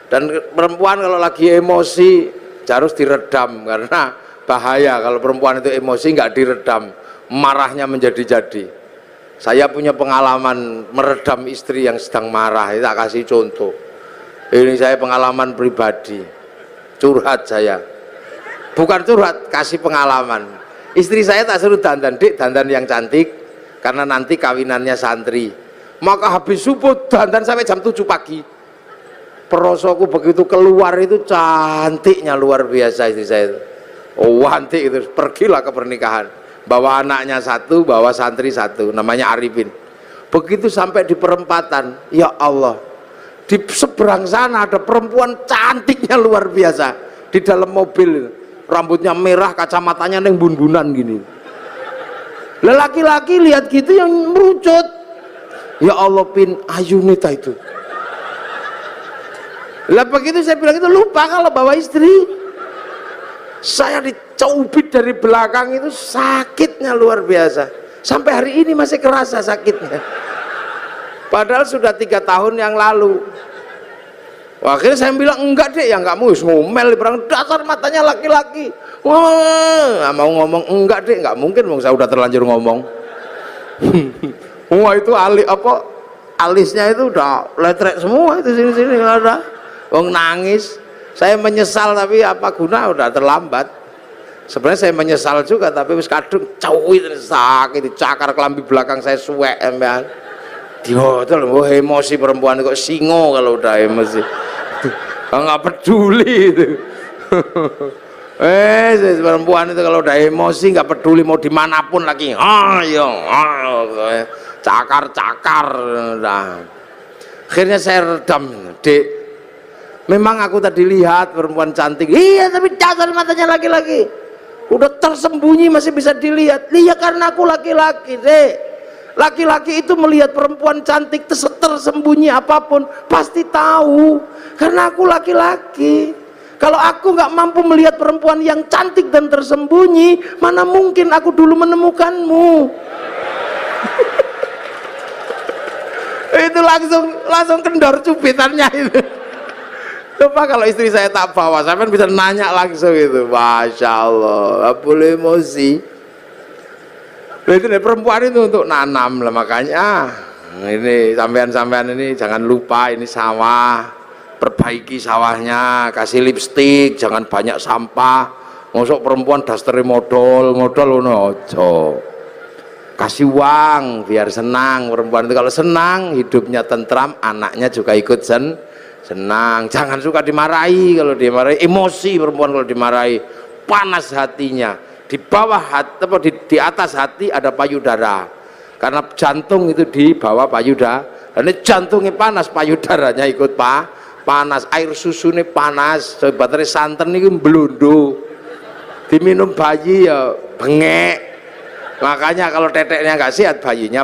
Dan perempuan kalau lagi emosi harus diredam, karena bahaya kalau perempuan itu emosi nggak diredam, marahnya menjadi-jadi. Saya punya pengalaman meredam istri yang sedang marah, tak kasih contoh. Ini saya pengalaman pribadi, curhat saya. Bukan curhat, kasih pengalaman. Istri saya tak suruh dandan, Dik, dandan yang cantik, karena nanti kawinannya santri. Maka habis subuh dandan sampai jam 7 pagi. Perosoku begitu keluar itu cantiknya luar biasa istri saya itu. Oh cantik itu, pergilah ke pernikahan. Bawa anaknya satu, bawa santri satu, namanya Arifin. Begitu sampai di perempatan, ya Allah, di seberang sana ada perempuan cantiknya luar biasa di dalam mobil, rambutnya merah, kacamatanya neng bun-bunan gini. Lelaki-laki lihat gitu yang merucut, ya Allah Pin, Ayunita itu. Lah begitu saya bilang itu lupa kalau bawa istri. Saya dicubit dari belakang itu sakitnya luar biasa. Sampai hari ini masih kerasa sakitnya. Padahal sudah 3 tahun yang lalu. Akhirnya saya bilang enggak deh, ya enggak mau ngomel di perang dasar matanya laki-laki. Wah, mau ngomong enggak deh, enggak mungkin, saya udah terlanjur ngomong. Wah itu alisnya itu udah letrek semua itu sini-sini nggak ada. Wong nangis, saya menyesal tapi apa guna, udah terlambat. Sebenarnya saya menyesal juga tapi wis kadung cowok sakit, dicakar kelambi belakang saya suwek emang. Dihotol, emosi perempuan kok singo kalau udah emosi. Nggak peduli itu. Perempuan itu kalau udah emosi nggak peduli mau dimanapun lagi. Cakar-cakar. Akhirnya saya redam, Dek. Memang aku tadi lihat perempuan cantik, iya tapi dasar matanya laki-laki udah tersembunyi masih bisa dilihat. Lihat karena aku laki-laki, Dek. Laki-laki itu melihat perempuan cantik tersembunyi apapun pasti tahu, karena aku laki-laki. Kalau aku nggak mampu melihat perempuan yang cantik dan tersembunyi, mana mungkin aku dulu menemukanmu. Itu langsung kendor cubitannya itu. Coba kalau istri saya tak bawa, saya kan bisa nanya langsung itu. Masya Allah, gak boleh emosi. Itu perempuan itu untuk nanam lah, makanya ini sampean-sampean ini jangan lupa ini sawah, perbaiki sawahnya, kasih lipstik, jangan banyak sampah. Mosok perempuan dastere modal ojo. Kasih uang biar senang perempuan itu, kalau senang hidupnya tentram, anaknya juga ikut senang. Jangan suka dimarahi, kalau dimarahi emosi perempuan, kalau dimarahi panas hatinya. Di bawah hati, di atas hati ada payudara, karena jantung itu di bawah payudara, dan jantungnya panas, payudaranya ikut panas, air susunya panas, baterai santan itu belundu, diminum bayi ya bengek. Makanya kalau teteknya nggak sehat, bayinya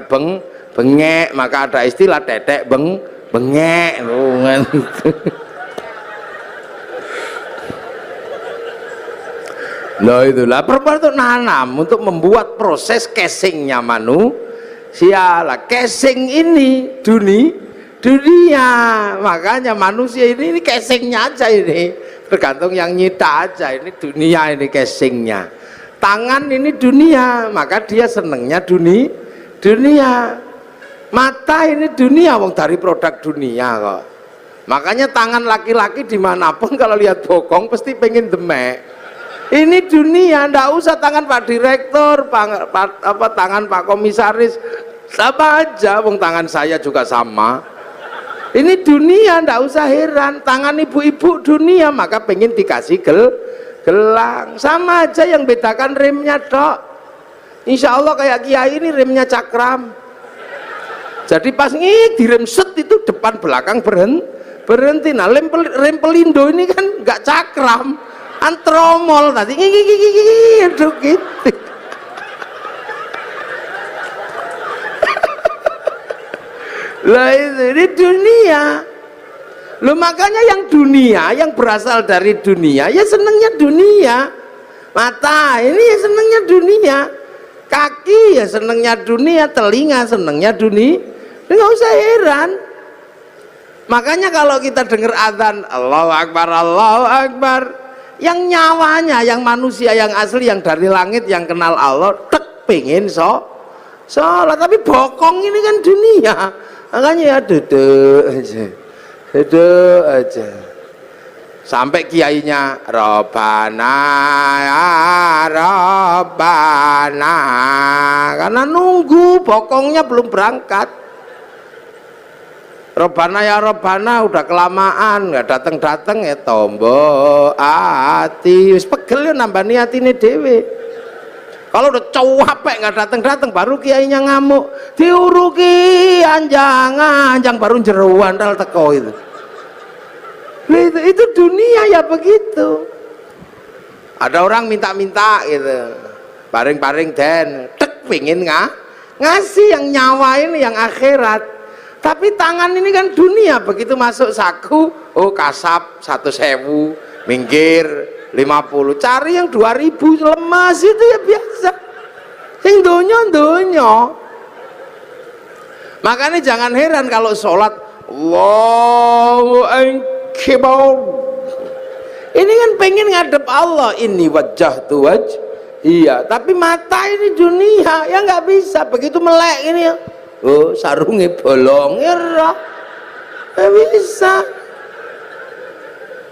bengek, maka ada istilah tetek bengek. Loh itulah perempuan itu nanam untuk membuat proses casingnya manusia lah. Casing ini dunia, makanya manusia ini casingnya aja, ini tergantung yang nyita aja. Ini dunia, ini casingnya. Tangan ini dunia, maka dia senengnya dunia. Mata ini dunia, wong dari produk dunia kok. Makanya tangan laki-laki dimanapun kalau lihat bokong pasti pengen demek. Ini dunia, ndak usah tangan Pak Direktur, tangan Pak Komisaris, sama aja, wong tangan saya juga sama. Ini dunia, ndak usah heran. Tangan ibu-ibu dunia, maka pengen dikasih gelang. Sama aja, yang bedakan remnya dok. Insya Allah kayak kiai ini remnya cakram. Jadi pas direm set itu depan belakang berhenti. Nah rem pelindo ini kan nggak cakram, antromol tadi gitu. Lah ini dunia. Loh makanya yang dunia, yang berasal dari dunia, ya senengnya dunia. Mata ini ya senengnya dunia, kaki ya senengnya dunia, telinga senengnya dunia. Nggak usah heran. Makanya kalau kita dengar adzan Allahu Akbar, Allahu Akbar, yang nyawanya, yang manusia yang asli, yang dari langit, yang kenal Allah, tek pengen sholat, tapi bokong ini kan dunia. Makanya ya duduk aja sampai kiainya Robbana ya Robbana, karena nunggu bokongnya belum berangkat. Robbana ya Robbana udah kelamaan nggak dateng ya tombo ati wis pegel ya nambah niatine dhewe. Kalau udah capek nggak dateng baru kiainya ngamuk, diuruki anjang baru jeruan dal teko itu. Itu dunia ya begitu. Ada orang minta gitu, paring den, tek pingin ngasih yang nyawa ini, yang akhirat. Tapi tangan ini kan dunia, begitu masuk saku, oh kasap 1.000, minggir 50, cari yang 2.000, lemas itu ya biasa. Yang donya. Makanya jangan heran kalau sholat Allahu Akbar, ini kan pengen ngadep Allah, ini wajah tuh iya, tapi mata ini dunia, ya nggak bisa. Begitu melek ini ya, oh sarungnya bolong ya, nggak bisa.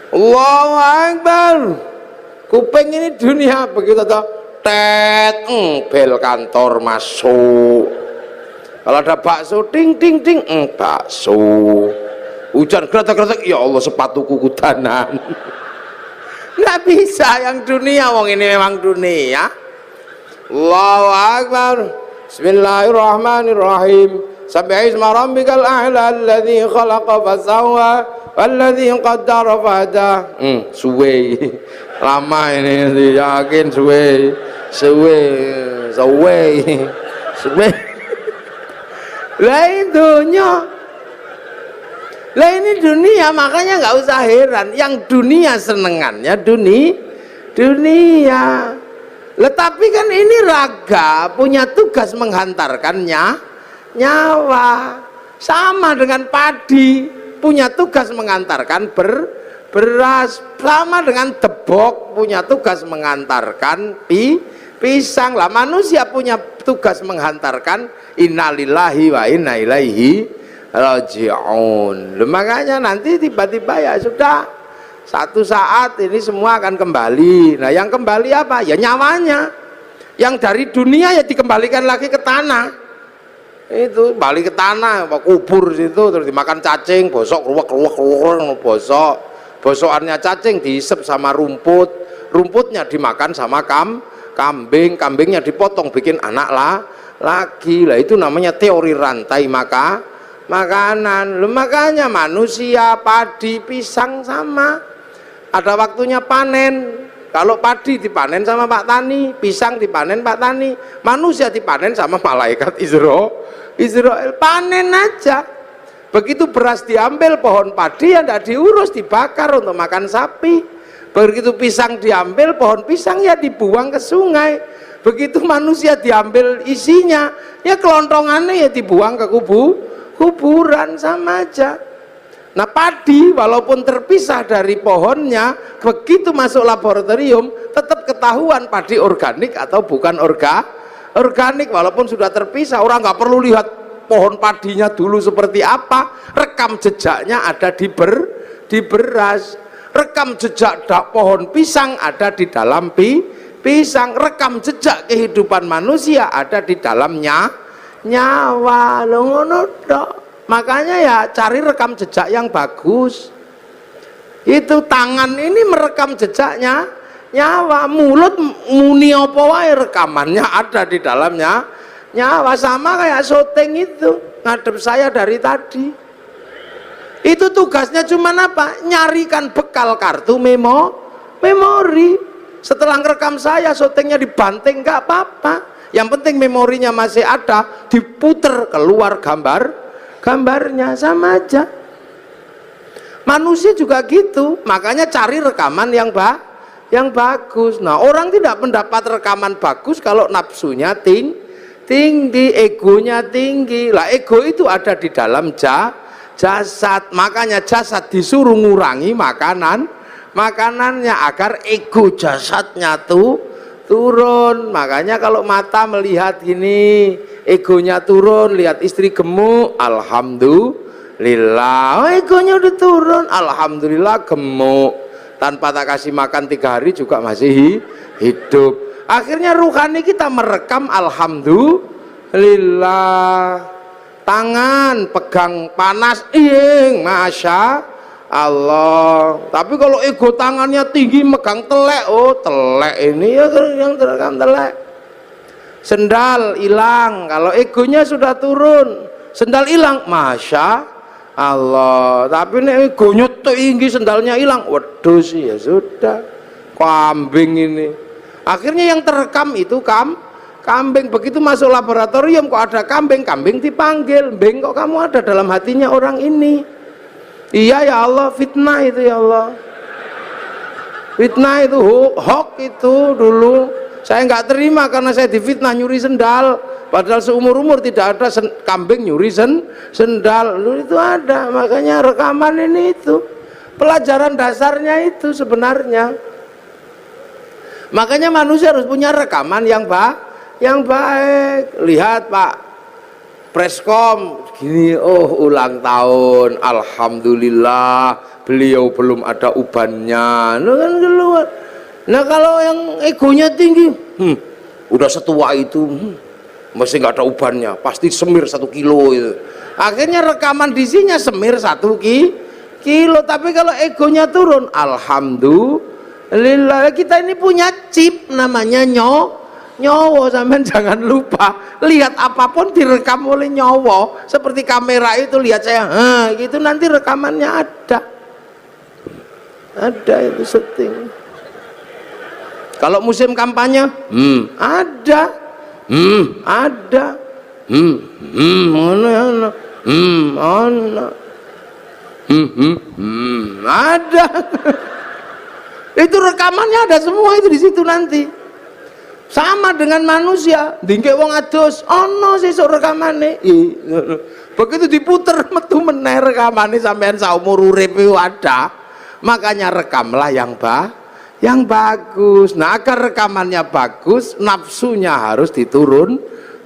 Allahu Akbar, kuping ini dunia, begitu toh tet bel kantor masuk. Kalau ada bakso ting bakso. Hujan kretek ya Allah sepatuku kudanan. Nggak bisa yang dunia, wong ini memang dunia. Allahu Akbar. Bismillahirrahmanirrahim. Sabbihisma rabbikal a'la alladzi khalaqa fasawwa walladzi qaddara fahada. Suwe. Lama ini yakin suwe. Lah ini dunia, makanya nggak usah heran yang dunia senengannya dunia. Tapi kan ini raga punya tugas menghantarkannya nyawa, sama dengan padi punya tugas mengantarkan beras, sama dengan debok punya tugas mengantarkan pisang. Lah manusia punya bertugas menghantarkan innalillahi wa inna ilaihi raji'un. Makanya nanti tiba-tiba ya sudah, satu saat ini semua akan kembali. Nah yang kembali apa? Ya nyawanya. Yang dari dunia ya dikembalikan lagi ke tanah. Itu balik ke tanah, kubur situ, terus dimakan cacing, bosok, ruwek, bosok. Bosokannya cacing diisep sama rumput, rumputnya dimakan sama kambing, kambingnya dipotong bikin anak lagi. Lah itu namanya teori rantai makanan. Makanya manusia, padi, pisang sama. Ada waktunya panen. Kalau padi dipanen sama Pak Tani, pisang dipanen Pak Tani, manusia dipanen sama malaikat Israel, panen aja. Begitu beras diambil, pohon padi ya tidak diurus, dibakar untuk makan sapi. Begitu pisang diambil, pohon pisang ya dibuang ke sungai. Begitu manusia diambil isinya, ya kelontongannya ya dibuang ke kuburan, sama aja. Nah padi walaupun terpisah dari pohonnya, begitu masuk laboratorium tetap ketahuan padi organik atau bukan organik, walaupun sudah terpisah. Orang nggak perlu lihat pohon padinya dulu seperti apa, rekam jejaknya ada di beras, rekam jejak pohon pisang ada di dalam pisang, rekam jejak kehidupan manusia ada di dalamnya nyawa. Ngono dok. Makanya ya cari rekam jejak yang bagus. Itu tangan ini merekam jejaknya nyawa, mulut muni apa wae rekamannya ada di dalamnya nyawa. Sama kayak syuting itu ngadep saya dari tadi. Itu tugasnya cuman apa? Nyarikan bekal kartu memori. Setelah ngerekam saya, syutingnya dibanting nggak apa-apa. Yang penting memorinya masih ada, diputer keluar gambarnya, sama aja. Manusia juga gitu, makanya cari rekaman yang bagus. Nah orang tidak mendapat rekaman bagus kalau nafsunya tinggi, egonya tinggi. Lah ego itu ada di dalam jasad, makanya jasad disuruh ngurangi makanannya agar ego jasadnya turun. Makanya kalau mata melihat gini, egonya turun, lihat istri gemuk, alhamdulillah, egonya udah turun, alhamdulillah gemuk, tanpa tak kasih makan 3 hari juga masih hidup. Akhirnya ruhani kita merekam alhamdulillah. Tangan pegang panas, masya Allah. Tapi kalau ego tangannya tinggi megang telek, oh telek ini ya yang terekam telek. Sendal hilang, kalau egonya sudah turun, sendal hilang, masya Allah. Tapi ini egonya tinggi, sendalnya hilang, waduh sih ya sudah, kambing ini. Akhirnya yang terekam itu kambing. Begitu masuk laboratorium kok ada kambing dipanggil, "Beng, kok kamu ada dalam hatinya orang ini?" "Iya ya Allah, fitnah itu ya Allah." Fitnah itu hoax itu dulu. Saya nggak terima karena saya difitnah nyuri sendal. Padahal seumur-umur tidak ada kambing nyuri sendal. Dulu itu ada, makanya rekaman ini itu. Pelajaran dasarnya itu sebenarnya. Makanya manusia harus punya rekaman yang baik. Lihat Pak Preskom gini, oh ulang tahun, alhamdulillah beliau belum ada ubannya, nah kan keluar. Nah kalau yang egonya tinggi, udah setua itu, masih nggak ada ubannya, pasti semir 1 kilo itu. Akhirnya rekaman disinya semir 1 kilo. Tapi kalau egonya turun, alhamdulillah. Kita ini punya chip namanya nyawa, sampean jangan lupa. Lihat apapun direkam oleh nyawa. Seperti kamera itu, lihat saya, gitu nanti rekamannya ada itu setting. Kalau musim kampanye, ada, ada. Itu rekamannya ada semua itu di situ nanti. Sama dengan manusia, dingke wong adus, ono sesuk rekamane. Begitu diputer metu meneh rekamane sampean saumur urip ada. Makanya rekamlah yang bagus. Nah, agar rekamannya bagus, nafsunya harus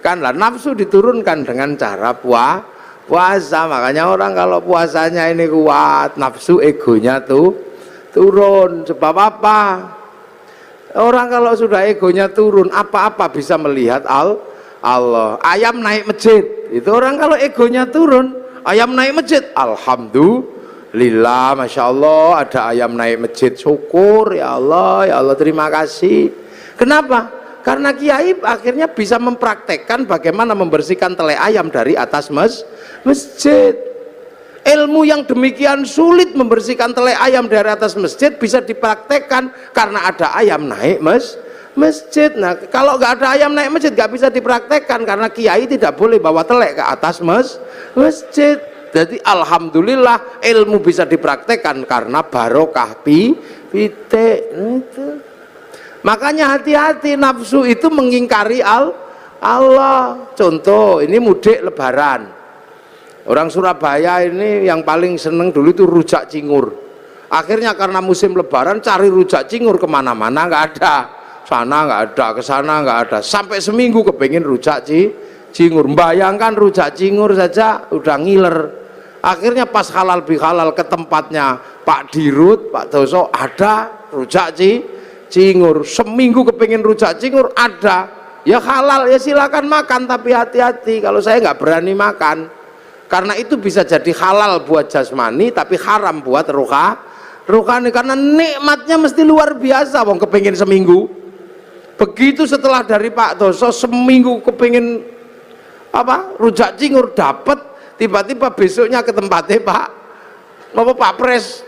kan lah, nafsu diturunkan dengan cara puasa. Makanya orang kalau puasanya ini kuat, nafsu egonya tuh turun. Sebab apa? Orang kalau sudah egonya turun, apa-apa bisa melihat Allah. Ayam naik masjid, itu orang kalau egonya turun, ayam naik masjid, alhamdulillah, masya Allah ada ayam naik masjid, syukur ya Allah terima kasih. Kenapa? Karena kiai akhirnya bisa mempraktekkan bagaimana membersihkan tele ayam dari atas masjid. Ilmu yang demikian sulit membersihkan tele ayam dari atas masjid bisa dipraktekkan karena ada ayam naik masjid. Nah, kalau nggak ada ayam naik masjid nggak bisa dipraktekkan karena kiai tidak boleh bawa telek ke atas masjid. Jadi alhamdulillah ilmu bisa dipraktekkan karena barokah pitik. Itu. Makanya hati-hati, nafsu itu mengingkari Allah. Contoh, ini mudik lebaran. Orang Surabaya ini yang paling seneng dulu itu rujak cingur. Akhirnya karena musim lebaran cari rujak cingur kemana-mana nggak ada. Sana nggak ada, ke sana nggak ada. Sampai seminggu kepengen rujak cingur. Bayangkan rujak cingur saja udah ngiler. Akhirnya pas halal bihalal ke tempatnya Pak Dirut, Pak Doso, ada rujak cingur. Seminggu kepengen rujak cingur, ada. Ya halal, ya silakan makan, tapi hati-hati. Kalau saya nggak berani makan, karena itu bisa jadi halal buat jasmani, tapi haram buat rohani. Karena nikmatnya mesti luar biasa. Wong kepengen seminggu. Begitu setelah dari Pak Doso seminggu kepengen rujak cingur dapat, tiba-tiba besoknya ke tempatnya Pak Pres,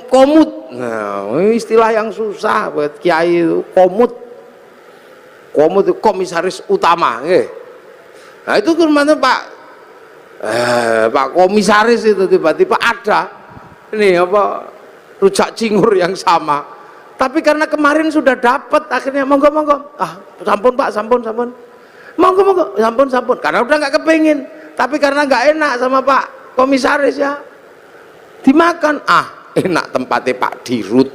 komut. Nah, istilah yang susah buat kiai itu, komut itu komisaris utama. Nah itu kemana Pak komisaris itu tiba-tiba ada ini rujak cingur yang sama, tapi karena kemarin sudah dapat akhirnya monggo sampun Pak, sampun monggo sampun karena udah nggak kepengin, tapi karena nggak enak sama Pak komisaris ya dimakan. Enak tempatnya Pak Dirut,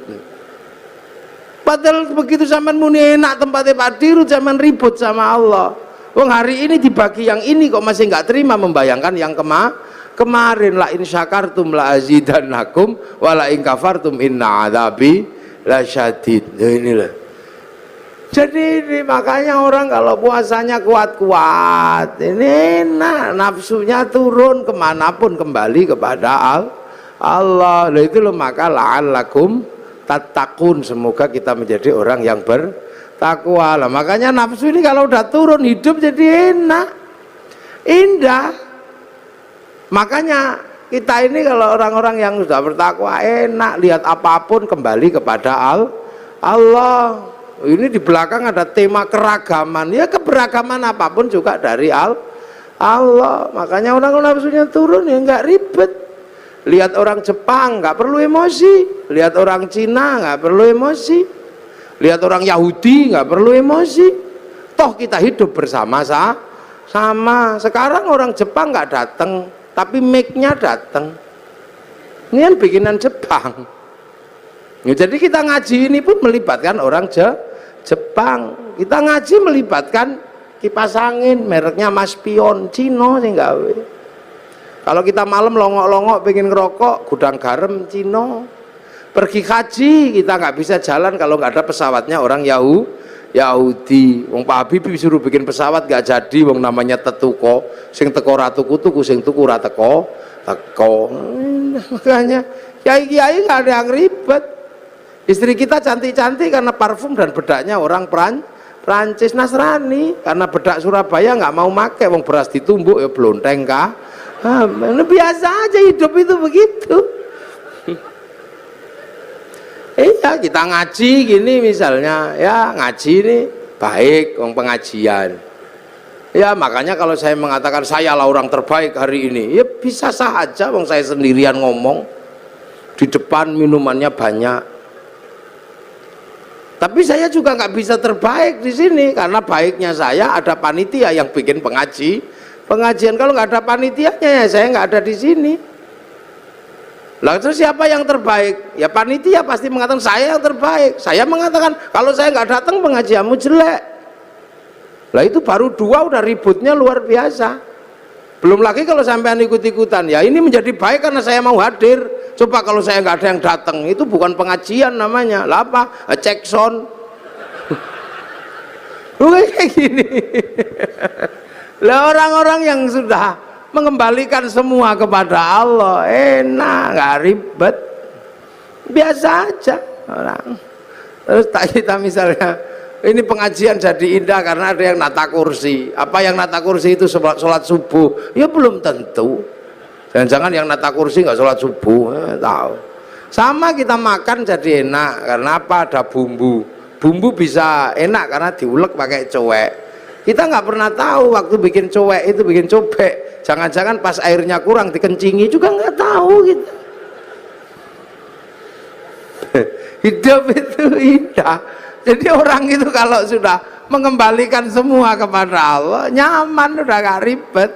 padahal begitu zaman muni enak tempatnya Pak Dirut, zaman ribut sama Allah. Wong hari ini dibagi yang ini kok masih nggak terima, membayangkan yang kemarin. La in syakartum la azidannakum wa la in kafartum inna adzabi lasyadid. Nah inilah. Jadi ini makanya orang kalau puasanya kuat-kuat, ini nafsunya turun, kemanapun kembali kepada Allah. Nah itu loh, maka la'allakum tattaqun, semoga kita menjadi orang yang bertakwa. Lah makanya nafsu ini kalau udah turun, hidup jadi enak, indah. Makanya kita ini kalau orang-orang yang sudah bertakwa enak, lihat apapun kembali kepada Allah. Ini di belakang ada tema keragaman, ya keberagaman apapun juga dari Allah. Makanya orang nafsunya turun ya nggak ribet. Lihat orang Jepang nggak perlu emosi, lihat orang Cina nggak perlu emosi, lihat orang Yahudi nggak perlu emosi. Toh kita hidup bersama sama. Sekarang orang Jepang nggak datang, tapi mic-nya datang. Ini kan bikinan Jepang. Ya, jadi kita ngaji ini pun melibatkan orang Jepang. Kita ngaji melibatkan kipas angin mereknya Mas Pion, Cino sih gawe. Kalau kita malam longok-longok pengen ngerokok, gudang garam Cino. Pergi haji kita nggak bisa jalan kalau nggak ada pesawatnya orang Yahudi. Wong Pak Habibie disuruh bikin pesawat nggak jadi, wong namanya tetuko, sing teko ratu tuku, sing tuku ra teko. Makanya kiai-kiai nggak ada yang ribet. Istri kita cantik-cantik karena parfum dan bedaknya orang Prancis. Nasrani karena bedak Surabaya nggak mau make, wong beras ditumbuk ya blonteng kah. Biasa aja hidup itu begitu. Iya, kita ngaji gini misalnya, ya ngaji ini baik, wong pengajian. Ya makanya kalau saya mengatakan saya lah orang terbaik hari ini, ya bisa saja, wong saya sendirian ngomong di depan minumannya banyak. Tapi saya juga nggak bisa terbaik di sini karena baiknya saya ada panitia yang bikin pengajian. Kalau nggak ada panitianya ya saya nggak ada di sini. Lah terus siapa yang terbaik? Ya panitia pasti mengatakan saya yang terbaik. Saya mengatakan kalau saya nggak datang pengajianmu jelek. Lah itu baru 2 udah ributnya luar biasa. Belum lagi kalau sampean ikut-ikutan, ya ini menjadi baik karena saya mau hadir. Coba kalau saya nggak ada yang datang, itu bukan pengajian namanya. Lah apa? Cek sound. Bukan kayak gini. Lah orang-orang yang sudah mengembalikan semua kepada Allah, enak, nggak ribet, biasa aja orang. Terus kita misalnya ini pengajian jadi indah karena ada yang nata kursi. Apa yang nata kursi itu sholat subuh? Ya belum tentu. Jangan-jangan yang nata kursi nggak sholat subuh, tahu. Sama kita makan jadi enak karena apa? Ada bumbu. Bumbu bisa enak karena diulek pakai cowek. Kita nggak pernah tahu waktu bikin cowek itu bikin cobek. Jangan-jangan pas airnya kurang dikencingi juga nggak tahu gitu. Hidup itu indah. Jadi orang itu kalau sudah mengembalikan semua kepada Allah, nyaman, udah gak ribet.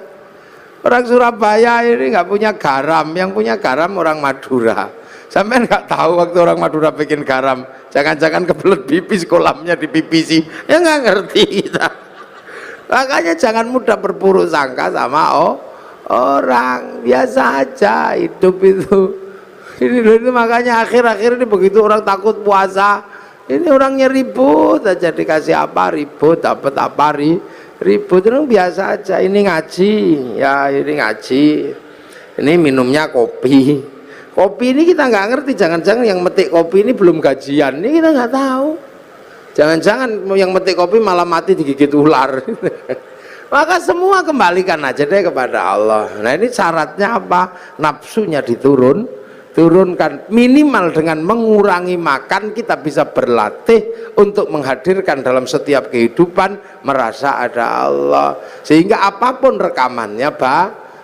Orang Surabaya ini nggak punya garam, yang punya garam orang Madura. Sampai nggak tahu waktu orang Madura bikin garam, jangan-jangan kebelet pipis kolamnya dipipisi, ya nggak ngerti kita. Makanya jangan mudah berburuk sangka sama orang, biasa aja hidup itu. Ini makanya akhir-akhir ini begitu orang takut puasa, ini orangnya ribut aja, dikasih apa ribut, dapat apa ribut, itu biasa aja. Ini ngaji, ya ini ngaji, ini minumnya kopi. Kopi ini kita nggak ngerti, jangan-jangan yang metik kopi ini belum gajian, ini kita nggak tahu. Jangan-jangan yang metik kopi malah mati digigit ular. Maka semua kembalikan aja deh kepada Allah. Nah ini syaratnya apa? Nafsunya turunkan minimal dengan mengurangi makan. Kita bisa berlatih untuk menghadirkan dalam setiap kehidupan merasa ada Allah, sehingga apapun rekamannya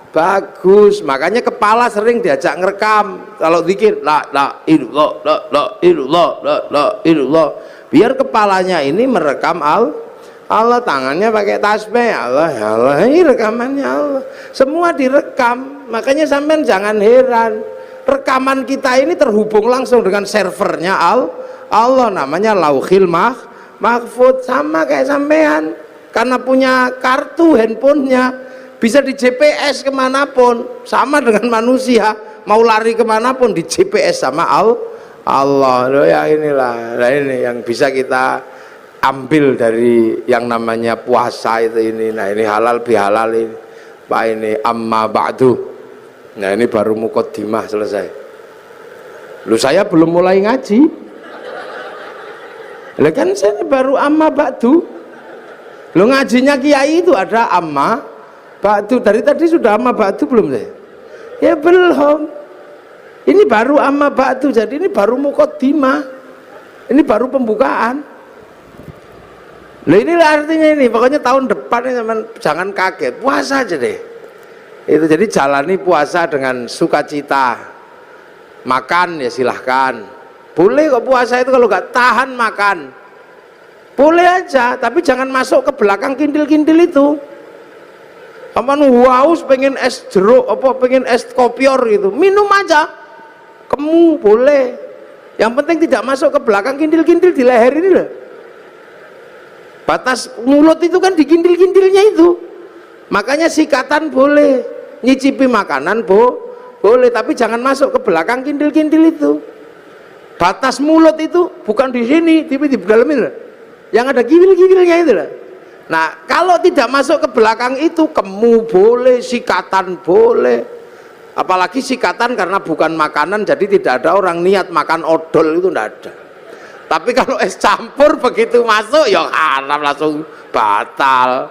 bagus. Makanya kepala sering diajak ngerekam kalau zikir la ilallah, la ilallah, la ilallah, biar kepalanya ini merekam Allah, tangannya pakai tasbih Allah, ya Allah, ini rekamannya Allah, semua direkam. Makanya sampean jangan heran, rekaman kita ini terhubung langsung dengan servernya Allah, namanya Lauhil Mahfud. Sama kayak sampean, karena punya kartu handphonenya, bisa di GPS kemanapun. Sama dengan manusia, mau lari kemanapun di GPS sama Allah. Loh ya inilah, nah ini yang bisa kita ambil dari yang namanya puasa itu ini. Nah ini halal bihalal ini Pak, ini amma ba'du. Nah ini baru muqaddimah selesai. Lu saya belum mulai ngaji. Lah kan saya baru amma ba'du. Lu ngajinya kiai itu ada amma ba'du, dari tadi sudah amma ba'du belum saya? Ya belum. Ini baru amma ba'du, jadi ini baru muqaddimah. Ini baru pembukaan. Nah inilah artinya ini, pokoknya tahun depan ini jangan kaget, puasa aja deh. Itu jadi jalani puasa dengan sukacita. Makan ya silahkan. Boleh kok puasa itu kalau nggak tahan makan. Boleh aja, tapi jangan masuk ke belakang kintil-kintil itu. Aman haus pengen es jeruk apa pengen es kopior gitu, minum aja, kamu boleh. Yang penting tidak masuk ke belakang kintil-kintil di leher ini loh. Batas mulut itu kan di kintil-kintilnya itu. Makanya sikatan boleh, nyicipi makanan boleh, tapi jangan masuk ke belakang kintil-kintil itu. Batas mulut itu bukan di sini, tapi di dalam ini loh. Yang ada giwil-giwilnya itu loh. Nah kalau tidak masuk ke belakang itu, kemu boleh, sikatan boleh. Apalagi sikatan karena bukan makanan, jadi tidak ada orang niat makan odol, itu tidak ada. Tapi kalau es campur begitu masuk ya haram, langsung batal.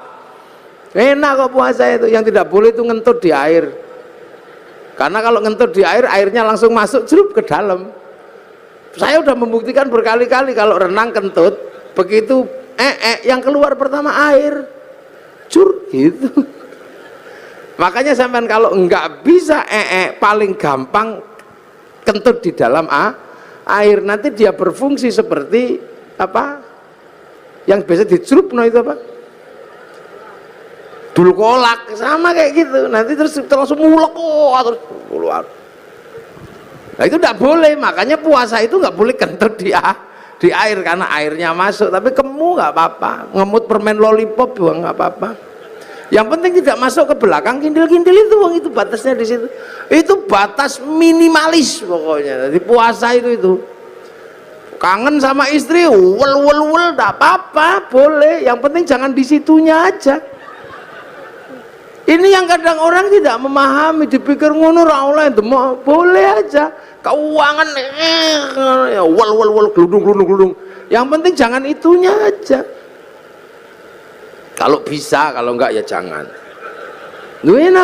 Enak kok puasa itu. Yang tidak boleh itu ngentut di air, karena kalau ngentut di air, airnya langsung masuk celup ke dalam. Saya udah membuktikan berkali-kali kalau renang kentut, begitu yang keluar pertama air, cur gitu. Makanya sampean kalau enggak bisa paling gampang kentut di dalam air, nanti dia berfungsi seperti apa yang biasa dicelup, no itu apa, dul kolak, sama kayak gitu. Nanti terus langsung mulek, terus keluar. Nah itu tidak boleh, makanya puasa itu nggak boleh kentut di air karena airnya masuk. Tapi kamu nggak apa-apa, ngemut permen lollipop juga nggak apa-apa. Yang penting tidak masuk ke belakang kintil-kintil itu, wong itu batasnya di situ. Itu batas minimalis pokoknya. Jadi puasa itu. Kangen sama istri, wel tidak apa-apa, boleh. Yang penting jangan di situnya aja. Ini yang kadang orang tidak memahami, dipikir ngono ra oleh demok, boleh aja. Keuangan ya wel gludung. Yang penting jangan itunya aja. Kalau bisa, kalau enggak ya jangan.